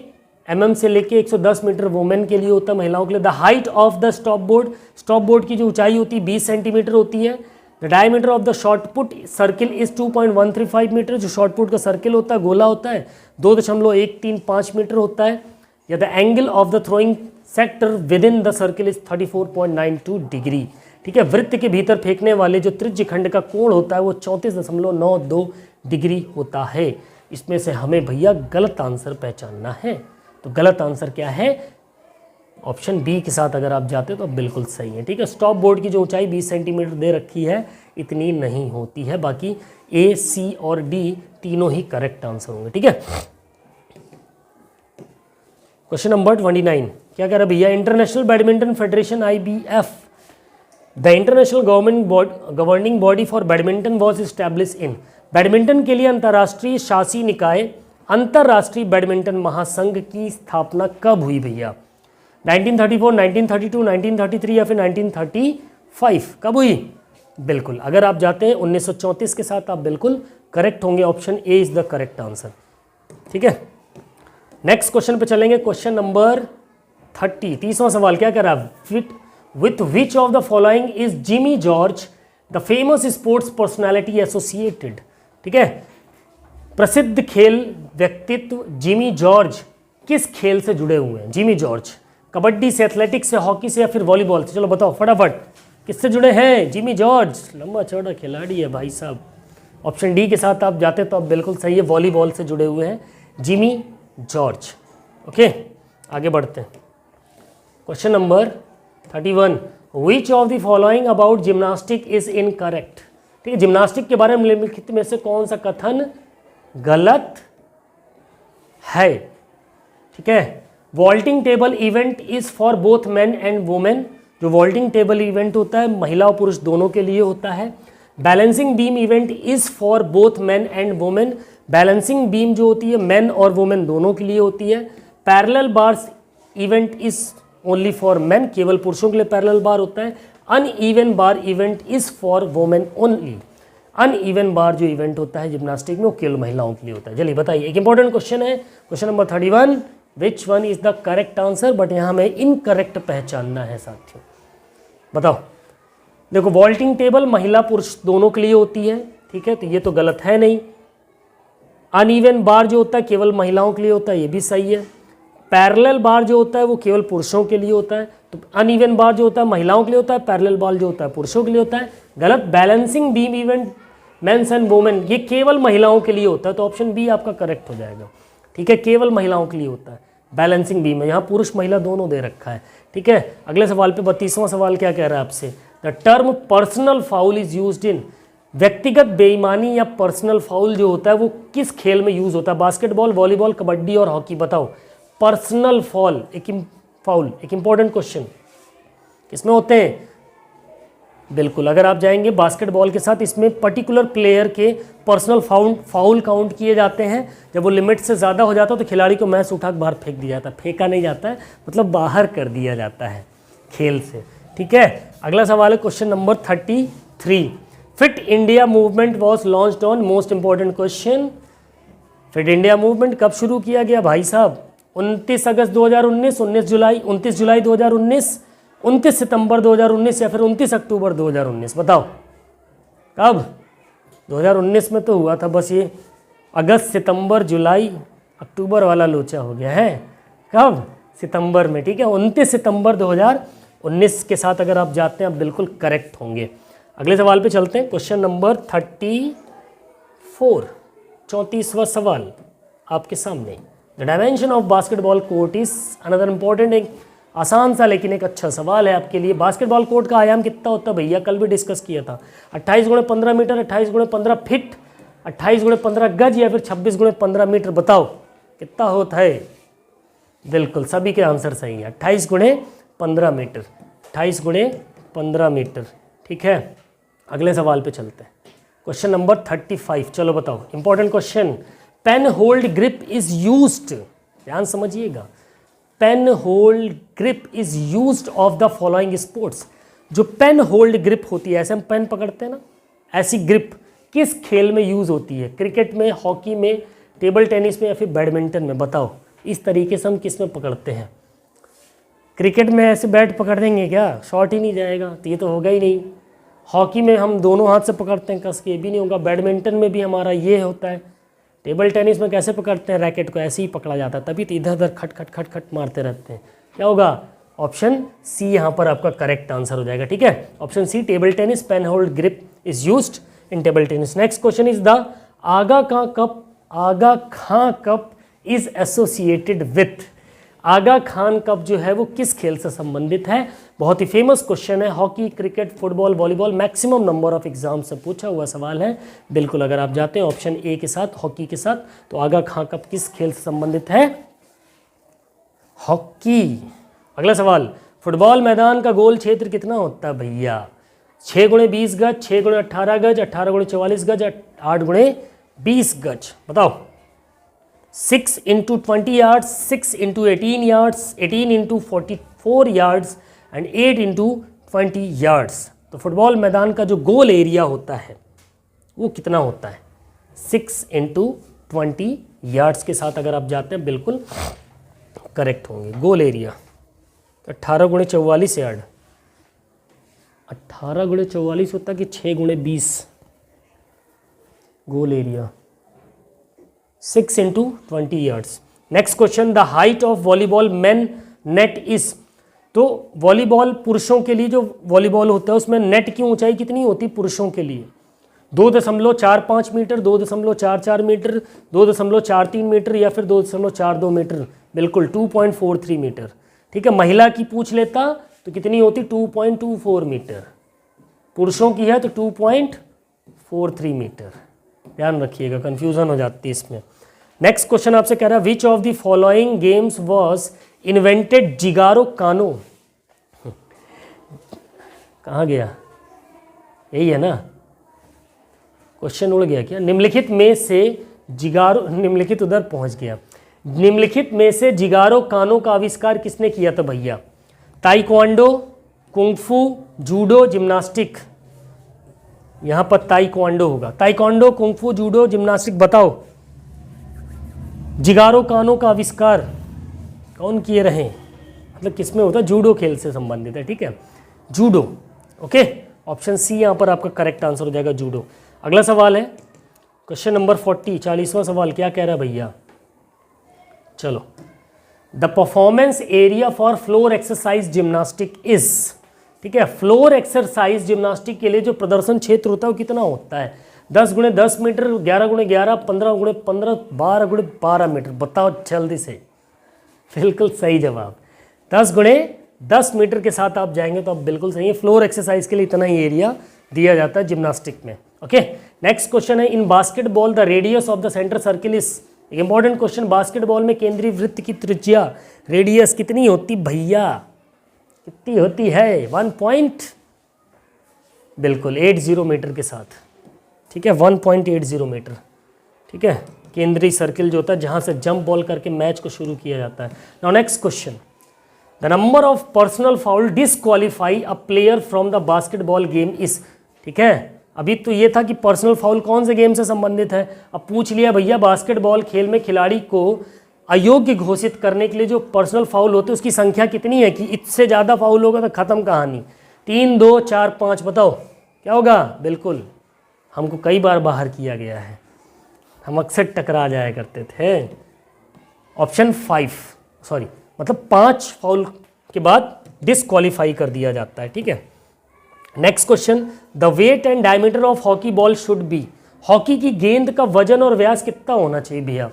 mm से लेके 110 मीटर वुमेन के लिए होता है, महिलाओं के लिए। The height of the stop board की जो ऊंचाई होती है 20 सेंटीमीटर होती है। The diameter of the short put circle is 2.135 metre, जो शॉर्ट पुट का सर्किल होता है, गोला होता है, 2.135 मीटर होता है। या the angle of the throwing sector with in the circle is 34.92 degree, ठीक है। वृत्त के भीतर फेंकने वाले जो त्रिज्य खंड का कोण होता है वो 34.92 डिग्री होता है। इसमें से हमें भैया गलत आंसर पहचानना है। तो गलत आंसर क्या है, ऑप्शन बी के साथ अगर आप जाते तो बिल्कुल सही है, ठीक है। स्टॉप बोर्ड की जो ऊंचाई 20 सेंटीमीटर दे रखी है, इतनी नहीं होती है। बाकी ए, सी और डी तीनों ही करेक्ट आंसर होंगे, ठीक है। क्वेश्चन नंबर 29 क्या कह रहा है भैया, international badminton federation IBF, the international governing body for badminton was establish in. Badminton के लिए अंतर्राष्ट्रीय शासी निकाय अंतर्राष्ट्रीय बैडमिंटन महासंघ की स्थापना कब हुई भैया, 1934, 1932, 1933 या फिर 1935, कब हुई। बिल्कुल, अगर आप जाते हैं 1934 के साथ आप बिल्कुल करेक्ट होंगे, option A is the correct answer, ठीक है। नेक्स्ट क्वेश्चन पे चलेंगे, क्वेश्चन नंबर 30, 30वां सवाल क्या कह रहा है, with which of the following is Jimmy George the famous sports personality associated, ठीक है। प्रसिद्ध खेल व्यक्तित्व जिमी जॉर्ज किस खेल से जुड़े हुए हैं। जिमी जॉर्ज कबड्डी से, एथलेटिक्स से, हॉकी से या फिर वॉलीबॉल से। चलो बताओ फटाफट किससे जुड़े हैं जिमी जॉर्ज, लंबा चौड़ा खिलाड़ी है भाई साहब। ऑप्शन डी के साथ आप जाते तो आप बिल्कुल सही है, वॉलीबॉल से जुड़े हुए हैं जिमी जॉर्ज। ओके, आगे बढ़ते हैं। Question number 31, which of the following about gymnastic is incorrect, ठीक है। जिम्नास्टिक के बारे में निम्नलिखित में से कौन सा कथन गलत है, ठीक है। Vaulting table event is for both men and women, जो वॉल्टिंग टेबल इवेंट होता है महिला और पुरुष दोनों के लिए होता है। Balancing beam event is for both men and women, balancing beam जो होती है मेन और वुमेन दोनों के लिए होती है। Parallel bars event is only for men, केवल पुरुषों के लिए पैरेलल बार होता है। Uneven bar event is for women only. Uneven bar जो इवेंट होता है जिम्नास्टिक में वो केवल महिलाओं के लिए होता है। चलिए बताइए, एक इंपॉर्टेंट क्वेश्चन है, question number 31, which one is the correct answer, but यहाँ हमें इनकरेक्ट पहचानना है साथियों। बताओ, देखो वॉल्टिंग टेबल महिला पुरुष दोनों के लिए होती है, ठीक है, तो ये तो गलत है नहीं। अनइवन बार जो होता है केवल महिलाओं के लिए होता है, ये भी सही है। पैरेलल बार जो होता है वो केवल पुरुषों के लिए होता है, तो अनइवन बार जो होता है महिलाओं के लिए होता है, पैरेलल बार जो होता है पुरुषों के लिए होता है। गलत, balancing beam event mens and women ये केवल महिलाओं के लिए होता है, तो ऑप्शन बी आपका करेक्ट हो जाएगा, ठीक है, केवल महिलाओं के लिए होता है बैलेंसिंग बीम है, यहाँ पुरुष महिला दोनों दे रखा है, ठीक है। अगले सवाल पे 32वां सवाल क्या कह रहा है आपसे, the term personal foul is used इन, व्यक्तिगत बेईमानी या पर्सनल फाउल जो होता है वो किस खेल में यूज होता है, बास्केटबॉल, वॉलीबॉल, कबड्डी और हॉकी। बताओ, पर्सनल फाउल एक इंपॉर्टेंट क्वेश्चन किसमें होते हैं, बिल्कुल अगर आप जाएंगे बास्केटबॉल के साथ, इसमें पर्टिकुलर प्लेयर के पर्सनल फाउल काउंट किए जाते हैं, जब वो लिमिट से ज़्यादा हो जाता है तो खिलाड़ी को मैच उठा के बाहर फेंक दिया जाता है, फेंका नहीं जाता है, मतलब बाहर कर दिया जाता है खेल से, ठीक है। अगला सवाल है question number 33, fit India movement was launched on, most important question, fit India movement कब शुरू किया गया भाई साहब, 29 अगस्त 2019, 29 जुलाई 2019, 29 सितंबर 2019 या फिर 29 अक्टूबर 2019। बताओ कब, 2019 में तो हुआ था, बस ये अगस्त सितंबर जुलाई अक्टूबर वाला लोचा हो गया है, कब, सितंबर में, ठीक है, 29 सितंबर 2019 के साथ अगर आप जाते हैं आप बिल्कुल करेक्ट होंगे। अगले सवाल पे चलते हैं, क्वेश्चन नंबर 34, 34वां सवाल आपके सामने, the dimension of basketball court is another important, एक आसान सा लेकिन एक अच्छा सवाल है आपके लिए। बास्केटबॉल कोर्ट का आयाम कितना होता है भैया, कल भी डिस्कस किया था, 28 × 15 मीटर, 28 × 15 फीट, 28 × 15 गज या फिर 26 × 15 मीटर। बताओ कितना होता है, बिल्कुल सभी के आंसर सही है, 28 × 15 मीटर, 28 × 15 मीटर, ठीक है। अगले सवाल पे चलते हैं, क्वेश्चन नंबर 35, चलो बताओ, important question, pen hold grip is used, ध्यान समझिएगा, pen hold grip is used of the following sports, जो पेन होल्ड ग्रिप होती है, ऐसे हम पेन पकड़ते हैं ना, ऐसी ग्रिप किस खेल में यूज होती है, क्रिकेट में, हॉकी में, टेबल टेनिस में या फिर बैडमिंटन में। बताओ इस तरीके से हम किस में पकड़ते हैं, क्रिकेट में ऐसे बैट पकड़ देंगे क्या, शॉट ही नहीं जाएगा, तो ये तो होगा ही नहीं। हॉकी में हम दोनों हाथ से पकड़ते हैं कस के, ये भी नहीं होगा। बैडमिंटन में भी हमारा ये होता है। टेबल टेनिस में कैसे पकड़ते हैं, रैकेट को ऐसे ही पकड़ा जाता है, तभी तो इधर उधर खट खट खट खट मारते रहते हैं। क्या होगा, ऑप्शन सी यहाँ पर आपका करेक्ट आंसर हो जाएगा, ठीक है, option C, table tennis, pen hold grip is used in table tennis. Next question is the Aga Khan cup is associated with, Aga Khan cup जो है वो किस खेल से संबंधित है, बहुत ही फेमस क्वेश्चन है, hockey, cricket, football, volleyball, maximum number of exam से पूछा हुआ सवाल है। बिल्कुल अगर आप जाते हैं ऑप्शन ए के साथ, हॉकी के साथ, तो आगा खां कप किस खेल से संबंधित है, हॉकी। अगला सवाल, फुटबॉल मैदान का गोल क्षेत्र कितना होता है भैया, 6 × 20 गज, 6 × 18 गज, 18 × 44 गज, 8 × 20 गज। बताओ, 6 × 20 yards, 6 × 18 yards, 18 × 44 yards and 8 × 20 yards। तो फुटबॉल मैदान का जो गोल एरिया होता है वो कितना होता है, 6 × 20 yards के साथ अगर आप जाते हैं बिल्कुल करेक्ट होंगे। गोल एरिया 18 × 44 यार्ड, 18 × 44 होता कि 6 × 20, goal area 6 × 20 yards। Next question, the height of volleyball men net is, तो वॉलीबॉल पुरुषों के लिए जो वॉलीबॉल होता है उसमें नेट की ऊंचाई कितनी होती है पुरुषों के लिए, 2.45 मीटर, 2.44 मीटर, 2.43 मीटर या फिर 2.42 मीटर, बिल्कुल 2.43 मीटर, ठीक है। महिला की पूछ लेता तो कितनी होती, 2.24 मीटर, पुरुषों की है तो 2.43 मीटर, ध्यान रखिएगा, कंफ्यूजन हो जाती है इसमें। नेक्स्ट क्वेश्चन आपसे कह रहा है, which of the following games was invented Jigoro Kano, कहाँ गया, यही है ना, क्वेश्चन उड़ गया क्या, निम्नलिखित में से जिगारो, निम्नलिखित उधर पहुंच गया, निम्नलिखित में से जिगारो कानो का आविष्कार किसने किया था भैया, ताइक्वांडो, कुंग फू, जूडो, जिम्नास्टिक। यहाँ पर ताइक्वांडो होगा। ताइक्वांडो, कुंफू, जूडो, जिम्नास्टिक, बताओ। जिगारो कानो का आविष्कार कौन किए रहे? मतलब किसमें होता है? जूडो खेल से संबंधित है, ठीक है, जूडो। ओके, ऑप्शन सी यहाँ पर आपका करेक्ट आंसर हो जाएगा, जूडो। अगला सवाल है क्वेश्चन नंबर 40, 40वां सवाल। क्या कह रहा है भैया? चलो, the performance area for floor exercise gymnastic is, ठीक है, फ्लोर एक्सरसाइज जिम्नास्टिक के लिए जो प्रदर्शन क्षेत्र होता है वो कितना होता है? 10 × 10 मीटर, 11 × 11, 15 × 15, 12 × 12 मीटर। बताओ जल्दी से। बिल्कुल सही जवाब, 10 × 10 मीटर के साथ आप जाएंगे तो आप बिल्कुल सही है। फ्लोर एक्सरसाइज के लिए इतना ही एरिया दिया जाता है जिम्नास्टिक में। ओके, नेक्स्ट क्वेश्चन है, in basketball the radius of the centre circle is, एक इंपॉर्टेंट क्वेश्चन, बास्केटबॉल में केंद्रीय वृत्त की त्रिज्या रेडियस कितनी होती भैया? कितनी होती है? 1 पॉइंट, बिल्कुल 80 मीटर के साथ, ठीक है, 1.80 मीटर, ठीक है, केंद्रीय सर्किल जो होता है जहां से जंप बॉल करके मैच को शुरू किया जाता है। Now next question, the number of personal foul disqualify a player from the basketball game is, ठीक है, अभी तो ये था कि पर्सनल फाउल कौन से गेम से संबंधित है, अब पूछ लिया भैया बास्केटबॉल खेल में खिलाड़ी को अयोग्य घोषित करने के लिए जो पर्सनल फाउल होते हैं उसकी संख्या कितनी है, कि इससे ज़्यादा फाउल होगा तो खत्म कहानी। 3, 2, 4, 5, बताओ क्या होगा? बिल्कुल, हमको कई बार बाहर किया गया है, हम अक्सर टकरा जाया करते थे। ऑप्शन 5, सॉरी, मतलब 5 फाउल के बाद डिसक्वालीफाई कर दिया जाता है, ठीक है। Next question, the weight and diameter of hockey ball should be, hockey की गेंद का वजन और व्यास कितना होना चाहिए भैया?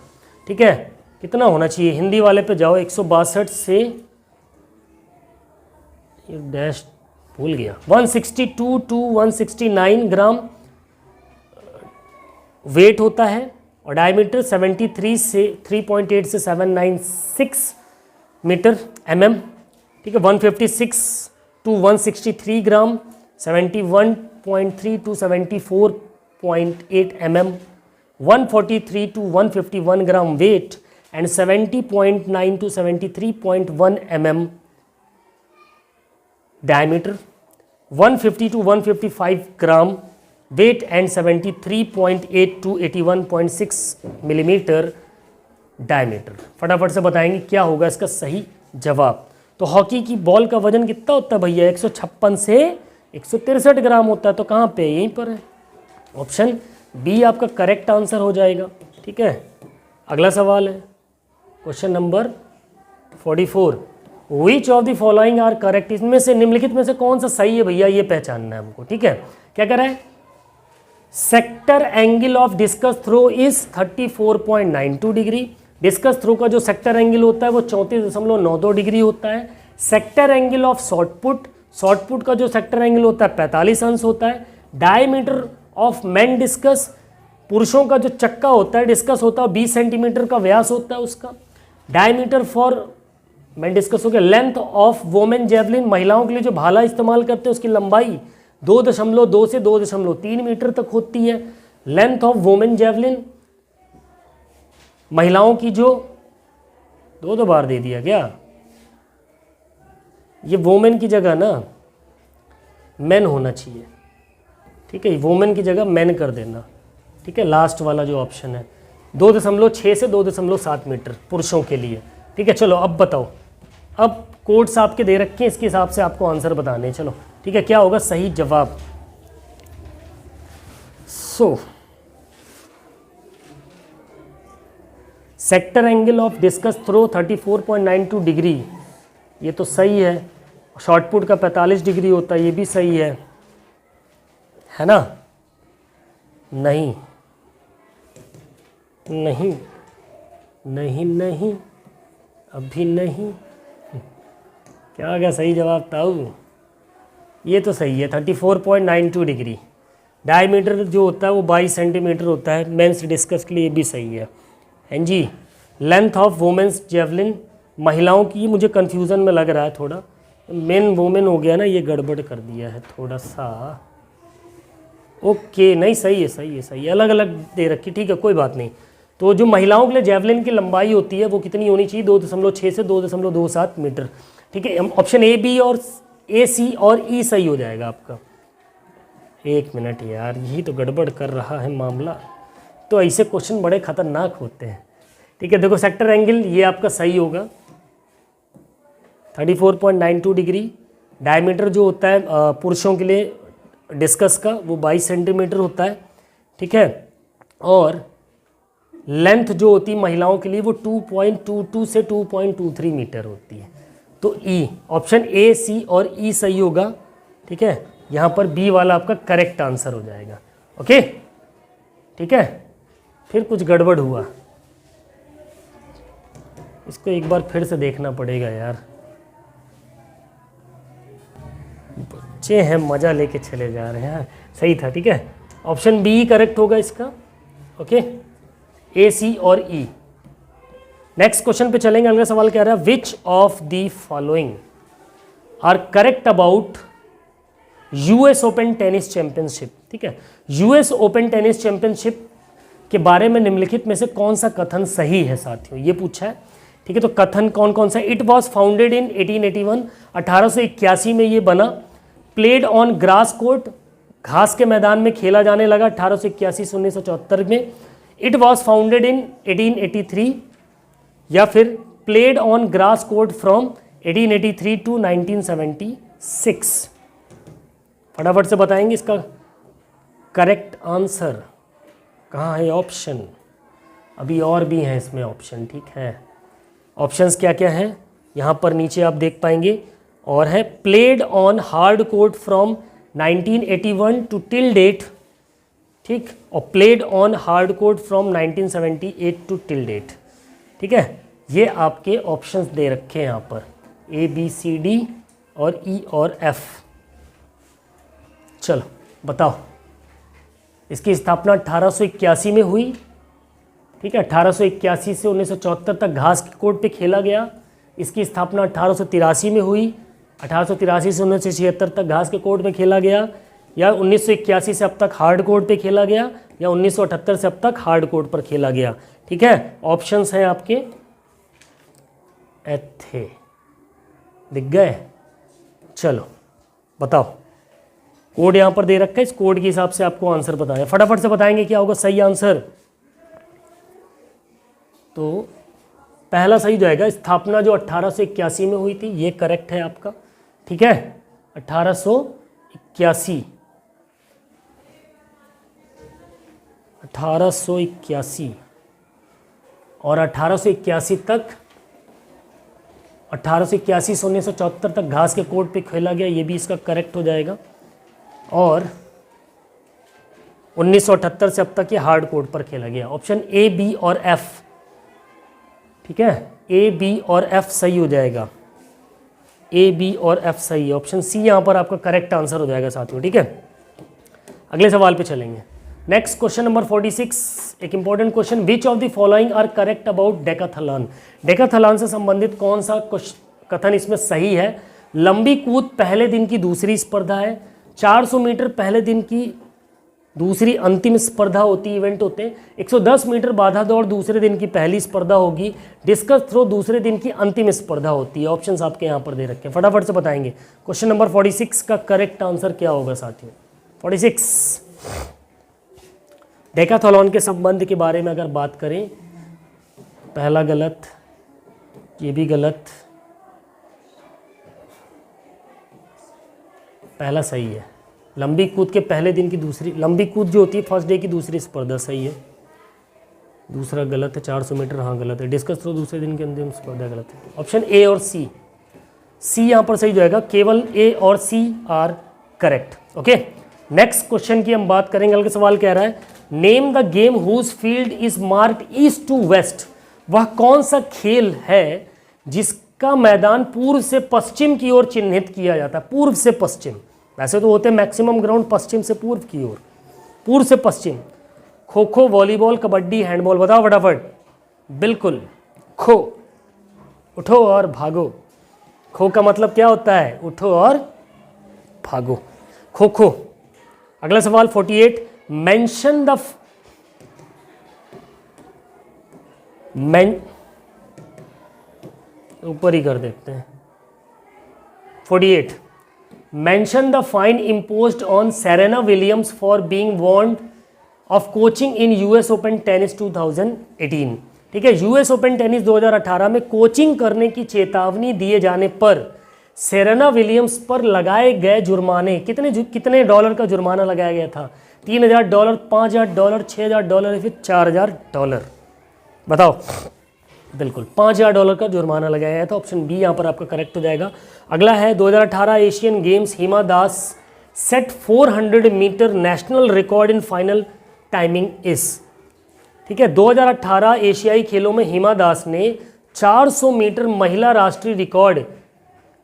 ठीक है, कितना होना चाहिए? हिंदी वाले पे जाओ, 162 से डैश भूल गया, 162 to 169 ग्राम वेट होता है, और डायमीटर 73 से 3.8 से 796 मीटर mm, ठीक है, 156 to 163 gram, 71.3 to 74.8 mm, 143 to 151 gram weight and 70.9 to 73.1 mm diameter, 150 to 155 gram weight and 73.8 to 81.6 millimetre diameter. फटाफट से बताएंगे क्या होगा इसका सही जवाब। तो हॉकी की बॉल का वजन कितना होता है भैया? 156 से 163 ग्राम होता है, तो कहाँ पे? यहीं पर है, ऑप्शन बी आपका करेक्ट आंसर हो जाएगा, ठीक है। अगला सवाल है question number 44, which of the following are correct, इसमें से निम्नलिखित में से कौन सा सही है भैया, ये पहचानना है हमको, ठीक है। क्या कह रहा है? Sector angle of discus throw is 34.92 degree, discus throw का जो सेक्टर एंगल होता है वो 34.92 डिग्री होता है। Sector angle of shot put, shot put का जो सेक्टर एंगल होता है 45 अंश होता है। डायमीटर ऑफ मैन डिस्कस, पुरुषों का जो चक्का होता है डिस्कस होता है 20 सेंटीमीटर का व्यास होता है उसका। डायमीटर फॉर मैन डिस्कस हो गया। लेंथ ऑफ वोमेन जेवलिन, महिलाओं के लिए जो भाला इस्तेमाल करते हैं उसकी लंबाई 2.2 से 2.3 मीटर तक होती है। लेंथ ऑफ वोमेन जेवलिन, महिलाओं की जो दो बार दे दिया क्या, ये वोमेन की जगह ना मैन होना चाहिए, ठीक है, वोमेन की जगह मैन कर देना, ठीक है। लास्ट वाला जो ऑप्शन है 2.6 से 2.7 मीटर पुरुषों के लिए, ठीक है। चलो अब बताओ, अब कोड्स आपके दे रखे हैं, इसके हिसाब से आपको आंसर बताने, चलो ठीक है, क्या होगा सही जवाब। Sector angle of discus throw 34.92 degree, ये तो सही है। शॉर्टपुट का 45 डिग्री होता है, ये भी सही है ना? नहीं नहीं नहीं नहीं, अभी नहीं। क्या आ गया सही जवाब ताऊ? ये तो सही है, 34.92 डिग्री। डायमीटर जो होता है वो 22 सेंटीमीटर होता है मेंस डिस्कस के लिए, ये भी सही है। हैं जी। लेंथ ऑफ वुमेन्स जेवलिन, महिलाओं की, ये मुझे कन्फ्यूज़न में लग रहा है थोड़ा, मेन वुमेन हो गया ना, ये गड़बड़ कर दिया है थोड़ा सा। ओके, नहीं सही है, सही है, सही है, अलग अलग दे रखी, ठीक है, कोई बात नहीं। तो जो महिलाओं के लिए जेवलिन की लंबाई होती है वो कितनी होनी चाहिए? 2.6 से 2.27 मीटर, ठीक है। ऑप्शन ए, बी और ए, सी और ई सही हो जाएगा आपका। एक मिनट यार, यही तो गड़बड़ कर रहा है मामला। तो ऐसे क्वेश्चन बड़े खतरनाक होते हैं। ठीक है, देखो सेक्टर एंगल ये आपका सही होगा 34.92 डिग्री। डायमीटर जो होता है पुरुषों के लिए डिस्कस का वो 22 सेंटीमीटर होता है। ठीक है, और लेंथ जो होती है महिलाओं के लिए वो 2.22 से 2.23 मीटर होती है। तो ई, ऑप्शन ए, सी और ई सही होगा। ठीक है, यहाँ पर बी वाला आपका करेक्ट आंसर हो जाएगा। ओके, ठीक है, फिर कुछ गड़बड़ हुआ, इसको एक बार फिर से देखना पड़ेगा यार। बच्चे हैं, मज़ा लेके चले जा रहे हैं। सही था, ठीक है, ऑप्शन बी करेक्ट होगा इसका। ओके, ए, सी और ई। नेक्स्ट क्वेश्चन पे चलेंगे। अगला सवाल कह रहा है which of the following are correct about US Open tennis championship. ठीक है, यूएस ओपन टेनिस चैंपियनशिप के बारे में निम्नलिखित में से कौन सा कथन सही है साथियों, ये पूछा है। ठीक है, तो कथन कौन कौन सा? इट वॉज फाउंडेड इन 1881, 1881 में ये बना। प्लेड ऑन ग्रास कोर्ट, घास के मैदान में खेला जाने लगा 1881 से 1974 में। इट वॉज फाउंडेड इन 1883, या फिर played on grass court from 1883 to 1976। फटाफट से बताएंगे इसका करेक्ट आंसर कहाँ है। ऑप्शन अभी और भी हैं इसमें ऑप्शन। ठीक है, ऑप्शंस क्या क्या हैं यहाँ पर नीचे आप देख पाएंगे। और है played on hard court from 1981 to till date. ठीक, और played on hard court from 1978 to till date. ठीक है, ये आपके ऑप्शंस दे रखे हैं यहाँ पर, ए, बी, सी, डी और ई और एफ। चलो बताओ, इसकी स्थापना 1881 में हुई। ठीक है, 1881 से 1974 तक घास के कोर्ट पे खेला गया। इसकी स्थापना 1883 में हुई। 1883 से 1976 तक घास के कोर्ट में खेला गया, या 1981 से अब तक हार्ड कोर्ट पे खेला गया, या 1978 से अब तक हार्ड कोर्ट पर खेला गया। ठीक है, ऑप्शंस हैं आपके एथे, दिख गए। चलो बताओ, कोड यहाँ पर दे रखा है, इस कोड के हिसाब से आपको आंसर बताया। फटाफट से बताएंगे क्या होगा सही आंसर। तो पहला सही जाएगा, स्थापना जो 1881 में हुई थी, ये करेक्ट है आपका। ठीक है, 1881, 1881 और 1881 तक, 1881 से 1974 तक घास के कोर्ट पे खेला गया, ये भी इसका करेक्ट हो जाएगा। और 1978 से अब तक ये हार्ड कोर्ट पर खेला गया। ऑप्शन ए, बी और एफ। ठीक है, ए, बी और एफ सही हो जाएगा। ए, बी और एफ सही है। ऑप्शन सी यहाँ पर आपका करेक्ट आंसर हो जाएगा साथियों। ठीक है, अगले सवाल पे चलेंगे। नेक्स्ट क्वेश्चन नंबर 46, एक important question. Which of the following are correct about decathlon. Decathlon से संबंधित कौन सा कथन इसमें सही है? लंबी कूद पहले दिन की दूसरी स्पर्धा है। 400 मीटर पहले दिन की दूसरी अंतिम स्पर्धा होती, इवेंट होते हैं। 110 मीटर बाधा दौड़ दूसरे दिन की पहली स्पर्धा होगी। डिस्कस थ्रो दूसरे दिन की अंतिम स्पर्धा होती है। ऑप्शंस आपके यहाँ पर दे रखे हैं, फटाफट से बताएंगे। क्वेश्चन नंबर 46 का करेक्ट आंसर क्या होगा साथियों? 46 डेकाथलॉन के संबंध के बारे में अगर बात करें, पहला गलत, ये भी गलत, पहला सही है। लंबी कूद के पहले दिन की दूसरी, लंबी कूद जो होती है फर्स्ट डे की दूसरी स्पर्धा, सही है। दूसरा गलत है, 400 मीटर, हाँ गलत है। डिस्कस थ्रो दूसरे दिन की अंतिम स्पर्धा, गलत है। ऑप्शन ए और सी, सी यहाँ पर सही जाएगा। केवल ए और C are correct. Okay, next question की हम बात करेंगे। अगला सवाल कह रहा है name the game whose field is marked east to west. वह कौन सा खेल है जिसका मैदान पूर्व से पश्चिम की ओर चिन्हित किया जाता है? पूर्व से पश्चिम, वैसे तो होते हैं मैक्सिमम ग्राउंड पश्चिम से पूर्व की ओर, पूर्व से पश्चिम। खो खो, वॉलीबॉल, कबड्डी, हैंडबॉल, बताओ फटाफट। बिल्कुल खो, उठो और भागो। खो का मतलब क्या होता है? उठो और भागो, खो खो। अगला सवाल 48, मेंशन द ऊपर ही कर देते हैं। 48, mention the fine imposed on Serena Williams for being warned of coaching in US Open tennis 2018। ठीक है, यूएस ओपन टेनिस 2018 में कोचिंग करने की चेतावनी दिए जाने पर सेरेना विलियम्स पर लगाए गए जुर्माने, कितने डॉलर का जुर्माना लगाया गया था? $3,000, $5,000, $6,000 या फिर $4,000? बताओ। बिल्कुल $5,000 का जुर्माना लगाया गया था। ऑप्शन बी यहाँ पर आपका करेक्ट हो जाएगा। अगला है 2018 Asian Games, Hima Das set 400 metre national record in final timing is. ठीक है, 2018 एशियाई खेलों में हिमा दास ने 400 मीटर महिला राष्ट्रीय रिकॉर्ड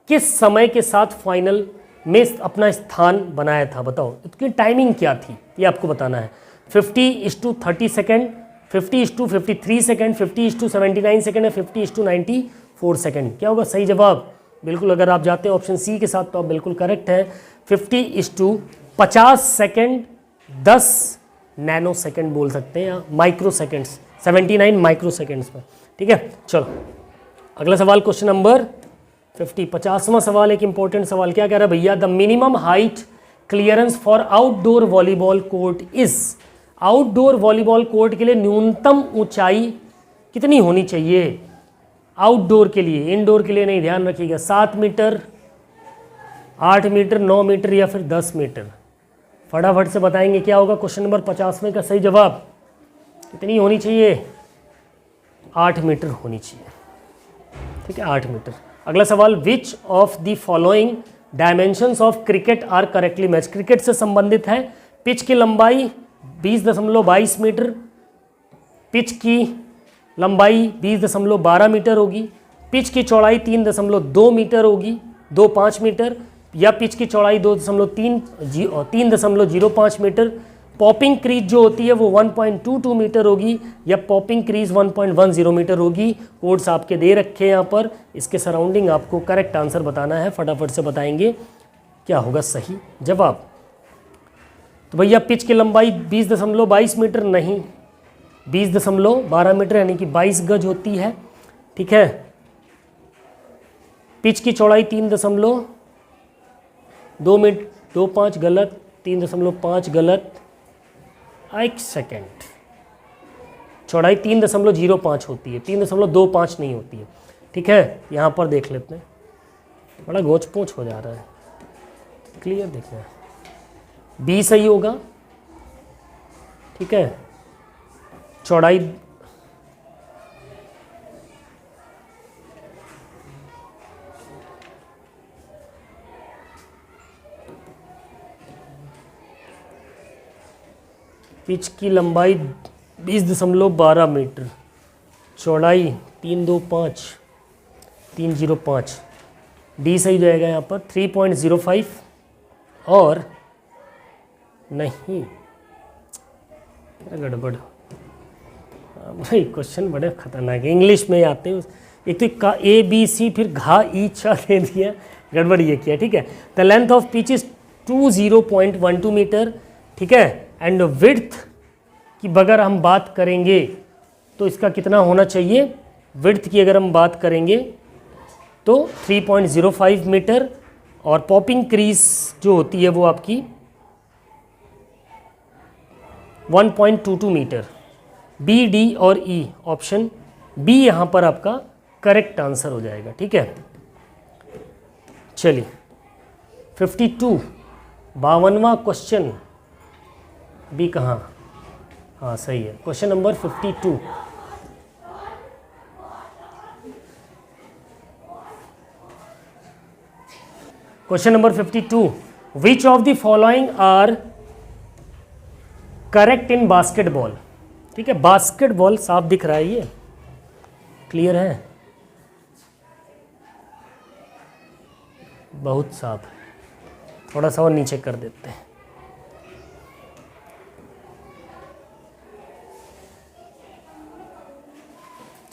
किस समय के साथ फाइनल में अपना स्थान बनाया था? बताओ, इसकी टाइमिंग क्या थी ये आपको बताना है। 50:30 सेकेंड, 50:53 सेकेंड, 50:79 सेकेंड या 50:94 सेकेंड? क्या होगा सही जवाब? बिल्कुल, अगर आप जाते हैं ऑप्शन सी के साथ तो आप बिल्कुल करेक्ट है। 50:50 सेकेंड 10 नैनो सेकेंड बोल सकते हैं या माइक्रो सेकेंड्स, 79 माइक्रो सेकेंड्स में। ठीक है, चलो अगला सवाल, क्वेश्चन नंबर 50वां सवाल एक इंपॉर्टेंट सवाल। क्या कह रहा है भैया? The minimum height clearance for outdoor volleyball court is. Outdoor volleyball court के लिए न्यूनतम ऊंचाई कितनी होनी चाहिए? आउटडोर के लिए, इनडोर के लिए नहीं, ध्यान रखिएगा। 7 मीटर, 8 मीटर, 9 मीटर या फिर 10 मीटर? फटाफट से बताएंगे क्या होगा क्वेश्चन नंबर 50 का सही जवाब? कितनी होनी चाहिए? 8 मीटर होनी चाहिए। ठीक है, 8 मीटर। अगला सवाल, which of the following dimensions of cricket are correctly match. क्रिकेट से संबंधित है। पिच की लंबाई 20.22 मीटर, पिच की लंबाई 20.12 मीटर होगी, पिच की चौड़ाई 3.2 मीटर होगी, 2.5 मीटर, या पिच की चौड़ाई 3.05 मीटर। पॉपिंग क्रीज जो होती है वो 1.22 मीटर होगी या पॉपिंग क्रीज 1.10 मीटर होगी। कोड्स आपके दे रखे हैं यहाँ पर, इसके सराउंडिंग आपको करेक्ट आंसर बताना है। फटाफट से बताएंगे क्या होगा सही जवाब। तो भैया पिच की लंबाई 20.22 मीटर नहीं, 20.12 मीटर यानी कि 22 गज होती है। ठीक है, पिच की चौड़ाई 3.2 मीटर, 2.5 गलत, 3.5 गलत, एक सेकेंड, चौड़ाई 3.05 होती है, 3.25 नहीं होती है। ठीक है, यहाँ पर देख लेते हैं, बड़ा गोच पोच हो जा रहा है, क्लियर देखना है। बी सही होगा। ठीक है, चौड़ाई पिच की लंबाई 20.12 मीटर, चौड़ाई 305, डी सही जाएगा यहाँ पर। 3.05 और नहीं, गड़बड़ भाई, क्वेश्चन बड़े खतरनाक है, इंग्लिश में आते हैं। एक तो का ए बी सी फिर घा ई चा दे दिया, गड़बड़ ये किया। ठीक है, the length of pitch is 20.12 metre. ठीक है, एंड विड्थ की अगर हम बात करेंगे तो इसका कितना होना चाहिए? विड्थ की अगर हम बात करेंगे तो 3.05 मीटर, और पॉपिंग क्रीज जो होती है वो आपकी 1.22 मीटर। बी, डी और ई, ऑप्शन बी यहाँ पर आपका करेक्ट आंसर हो जाएगा। ठीक है, चलिए 52 52वां क्वेश्चन, बी कहाँ? हाँ सही है, question number 52। Question number 52, which of the following are correct in basketball. ठीक है, बास्केटबॉल साफ दिख रहा है, ये क्लियर है, बहुत साफ है, थोड़ा सा और नीचे कर देते हैं।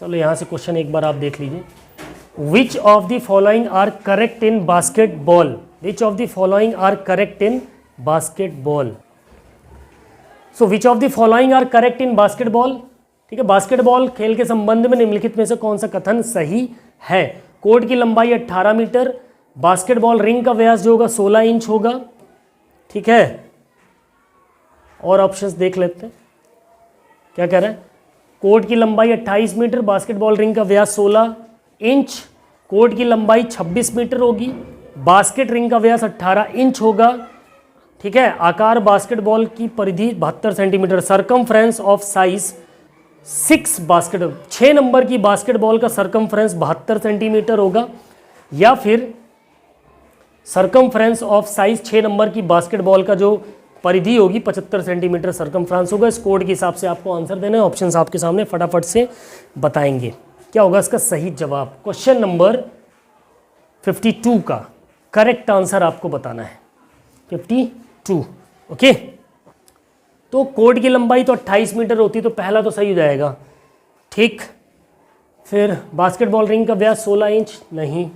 चलो यहाँ से क्वेश्चन एक बार आप देख लीजिए। Which of the following are correct in basketball. Which of the following are correct in basketball. So which of the following are correct in basketball. ठीक है, बास्केटबॉल खेल के संबंध में निम्नलिखित में से कौन सा कथन सही है? कोर्ट की लंबाई 18 मीटर, बास्केटबॉल रिंग का व्यास जो होगा 16 इंच होगा, ठीक है। और ऑप्शंस देख लेते हैं क्या कह रहा है। कोर्ट की लंबाई 28 मीटर, बास्केटबॉल रिंग का व्यास 16 इंच, कोर्ट की लंबाई 26 मीटर होगी, बास्केट रिंग का व्यास 18 इंच होगा, ठीक है। आकार बास्केटबॉल की परिधि 72 centimetre, circumference of size 6 number की बास्केटबॉल का सरकमफ्रेंस 72 सेंटीमीटर होगा, या फिर सरकमफ्रेंस ऑफ साइज 6 नंबर की बास्केटबॉल का जो परिधि होगी 75 सेंटीमीटर सरकमफ्रेंस होगा। इस कोड के हिसाब से आपको आंसर देना है। ऑप्शंस आपके सामने, फटाफट से बताएंगे क्या होगा इसका सही जवाब। क्वेश्चन नंबर 52 का करेक्ट आंसर आपको बताना है 52। ओके, तो कोड की लंबाई तो 28 मीटर होती, तो पहला तो सही हो जाएगा, ठीक। फिर बास्केटबॉल रिंग का व्यास 16 इंच नहीं,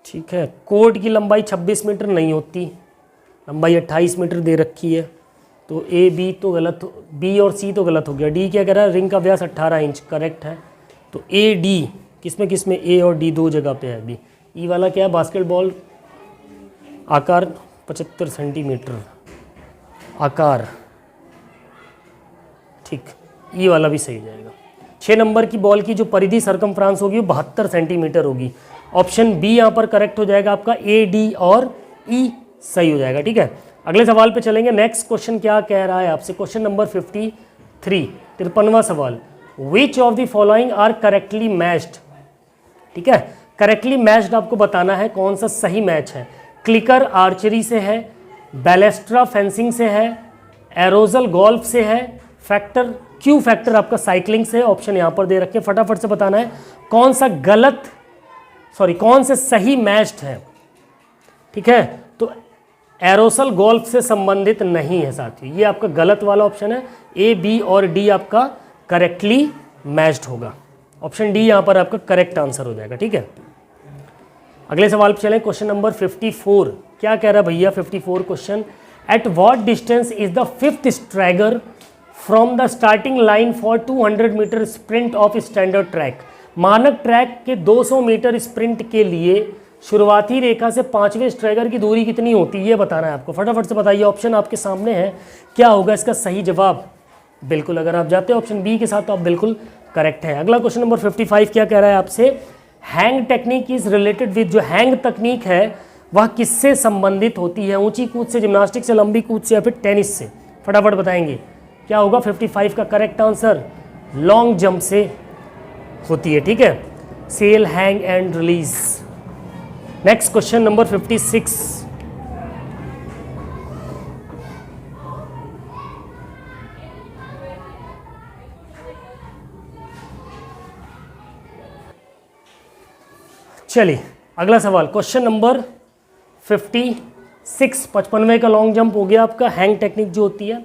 ठीक है। कोर्ट की लंबाई 26 मीटर नहीं होती, लंबाई 28 मीटर दे रखी है, तो ए बी तो गलत, बी और सी तो गलत हो गया। डी क्या कह रहा है, रिंग का व्यास 18 इंच करेक्ट है, तो ए डी किसमें ए और डी दो जगह पे है अभी। ई वाला क्या है, बास्केटबॉल आकार 75 सेंटीमीटर आकार, ठीक। ई वाला भी सही जाएगा। 6 नंबर की बॉल की जो परिधि सरकमफ्रांस होगी वो 72 सेंटीमीटर होगी। ऑप्शन बी यहाँ पर करेक्ट हो जाएगा आपका, ए डी और ई सही हो जाएगा, ठीक है। अगले सवाल पे चलेंगे। नेक्स्ट क्वेश्चन क्या कह रहा है आपसे, क्वेश्चन नंबर 53, 53वां सवाल। Which of the following are correctly matched, ठीक है। करेक्टली मैच्ड आपको बताना है कौन सा सही मैच है। क्लिकर आर्चरी से है, बैलेस्ट्रा फेंसिंग से है, एरोजल गोल्फ से है, फैक्टर क्यू फैक्टर आपका साइकिलिंग से है। ऑप्शन यहाँ पर दे रखे, फटाफट से बताना है कौन सा गलत, सॉरी कौन से सही मैच्ड है, ठीक है। तो एरोसल गोल्फ से संबंधित नहीं है साथियों, ये आपका गलत वाला ऑप्शन है। ए बी और डी आपका करेक्टली मैच्ड होगा। ऑप्शन डी यहाँ पर आपका करेक्ट आंसर हो जाएगा, ठीक है। अगले सवाल पे चलें। क्वेश्चन नंबर 54 क्या कह रहा है भैया, 54 question. At what distance is the fifth stagger from the starting line for 200 metre sprint of standard track. मानक ट्रैक के 200 मीटर स्प्रिंट के लिए शुरुआती रेखा से 5वें स्ट्रैगर की दूरी कितनी होती है, ये बताना है आपको। फटाफट से बताइए, ऑप्शन आपके सामने है, क्या होगा इसका सही जवाब। बिल्कुल, अगर आप जाते हो ऑप्शन बी के साथ तो आप बिल्कुल करेक्ट है। अगला क्वेश्चन नंबर 55 क्या कह रहा है आपसे, hang technique is related with, जो हैंग तकनीक है वह किससे संबंधित होती है। ऊंची कूद से, जिम्नास्टिक से, लंबी कूद से, या फिर टेनिस से। फटाफट बताएंगे क्या होगा 55 का करेक्ट आंसर। लॉन्ग जंप से होती है, ठीक है। Sail, hang and release. Next question number 56, चलिए अगला सवाल। क्वेश्चन नंबर 56, 55वें का लॉन्ग जंप हो गया आपका, हैंग टेक्निक जो होती है।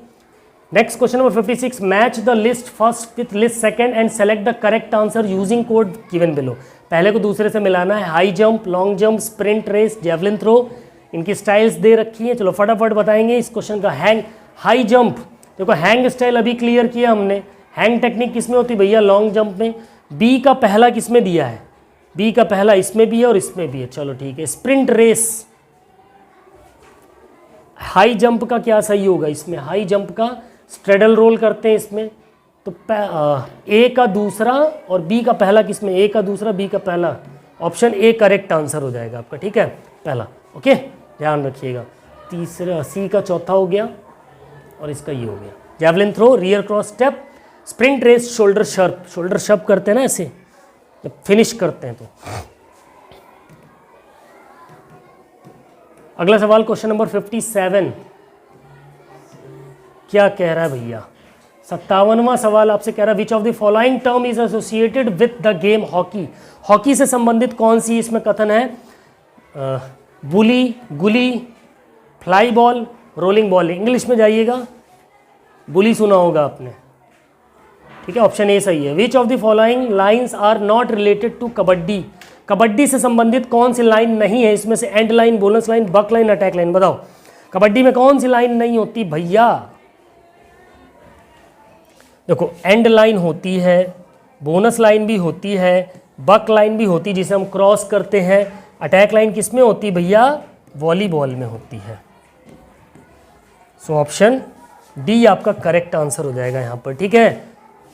Next question number 56, match the list first with list second and select the correct answer using code given below. पहले को दूसरे से मिलाना है। High jump, long jump, sprint race, javelin throw, इनकी स्टाइल्स दे रखी है। चलो फटाफट बताएंगे इस क्वेश्चन का। हैंग, हाई जंप, देखो हैंग स्टाइल अभी क्लियर किया हमने। हैंग टेक्निक किस में होती है भैया, लॉन्ग जंप में। बी का पहला किस में दिया है, बी का पहला इसमें भी है और इसमें भी है, चलो ठीक है। स्प्रिंट रेस, हाई जंप का क्या सही होगा इसमें, हाई जंप का स्ट्रेडल रोल करते हैं इसमें, तो ए का दूसरा और बी का पहला किसमें, ए का दूसरा बी का पहला। ऑप्शन ए करेक्ट आंसर हो जाएगा आपका, ठीक है, पहला। ओके, ध्यान रखिएगा। तीसरा, सी का चौथा हो गया और इसका ये हो गया। Javelin throw, rear cross step, sprint race, shoulder sharp. Shoulder sharp करते हैं ना ऐसे जब फिनिश करते हैं तो। अगला सवाल क्वेश्चन नंबर 57 क्या कह रहा है भैया, 57वां सवाल आपसे कह रहा है which of the following term is associated with the game hockey. Hockey से संबंधित कौन सी इसमें कथन है, बुली, गुली, fly ball, rolling ball. English में जाइएगा, बुली सुना होगा आपने, ठीक है, ऑप्शन ए सही है। Which of the following lines are not related to kabaddi. Kabaddi से संबंधित कौन सी लाइन नहीं है इसमें से, end line, bonus line, baulk line, attack line. बताओ कबड्डी में कौन सी लाइन नहीं होती भैया। देखो एंड लाइन होती है, बोनस लाइन भी होती है, बक लाइन भी होती है जिसे हम क्रॉस करते हैं, अटैक लाइन किस में होती है भैया? वॉलीबॉल में होती है। सो ऑप्शन डी आपका करेक्ट आंसर हो जाएगा यहाँ पर। ठीक है,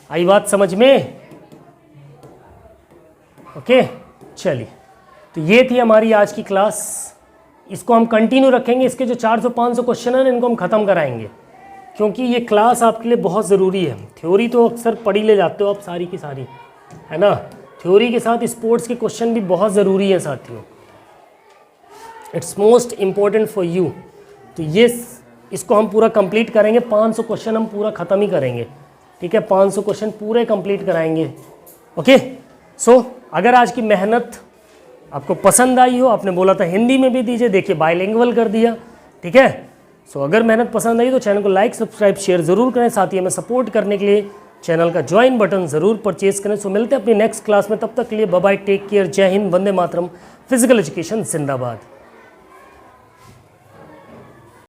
आई बात समझ में? ओके चलिए, तो ये थी हमारी आज की क्लास। इसको हम कंटिन्यू रखेंगे, इसके जो 400-500 क्वेश्चन हैं इनको हम ख़त्म कराएंगे, क्योंकि ये क्लास आपके लिए बहुत ज़रूरी है। थ्योरी तो अक्सर पढ़ ही ले जाते हो आप सारी की सारी, है ना। थ्योरी के साथ स्पोर्ट्स के क्वेश्चन भी बहुत ज़रूरी है साथियों, it's most important for you. तो ये इसको हम पूरा कंप्लीट करेंगे, 500 क्वेश्चन हम पूरा ख़त्म ही करेंगे। ठीक है, 500 क्वेश्चन पूरे कंप्लीट कराएंगे। ओके सो अगर आज की मेहनत आपको पसंद आई हो, आपने बोला था हिंदी में भी दीजिए, देखिए बाइलिंगुअल कर दिया। ठीक है, सो अगर मेहनत पसंद आई तो चैनल को लाइक सब्सक्राइब शेयर ज़रूर करें। साथ ही हमें सपोर्ट करने के लिए चैनल का ज्वाइन बटन ज़रूर परचेज करें। सो मिलते हैं अपनी नेक्स्ट क्लास में, तब तक के लिए बाय बाय, टेक केयर, जय हिंद, वंदे मातरम, फिजिकल एजुकेशन जिंदाबाद।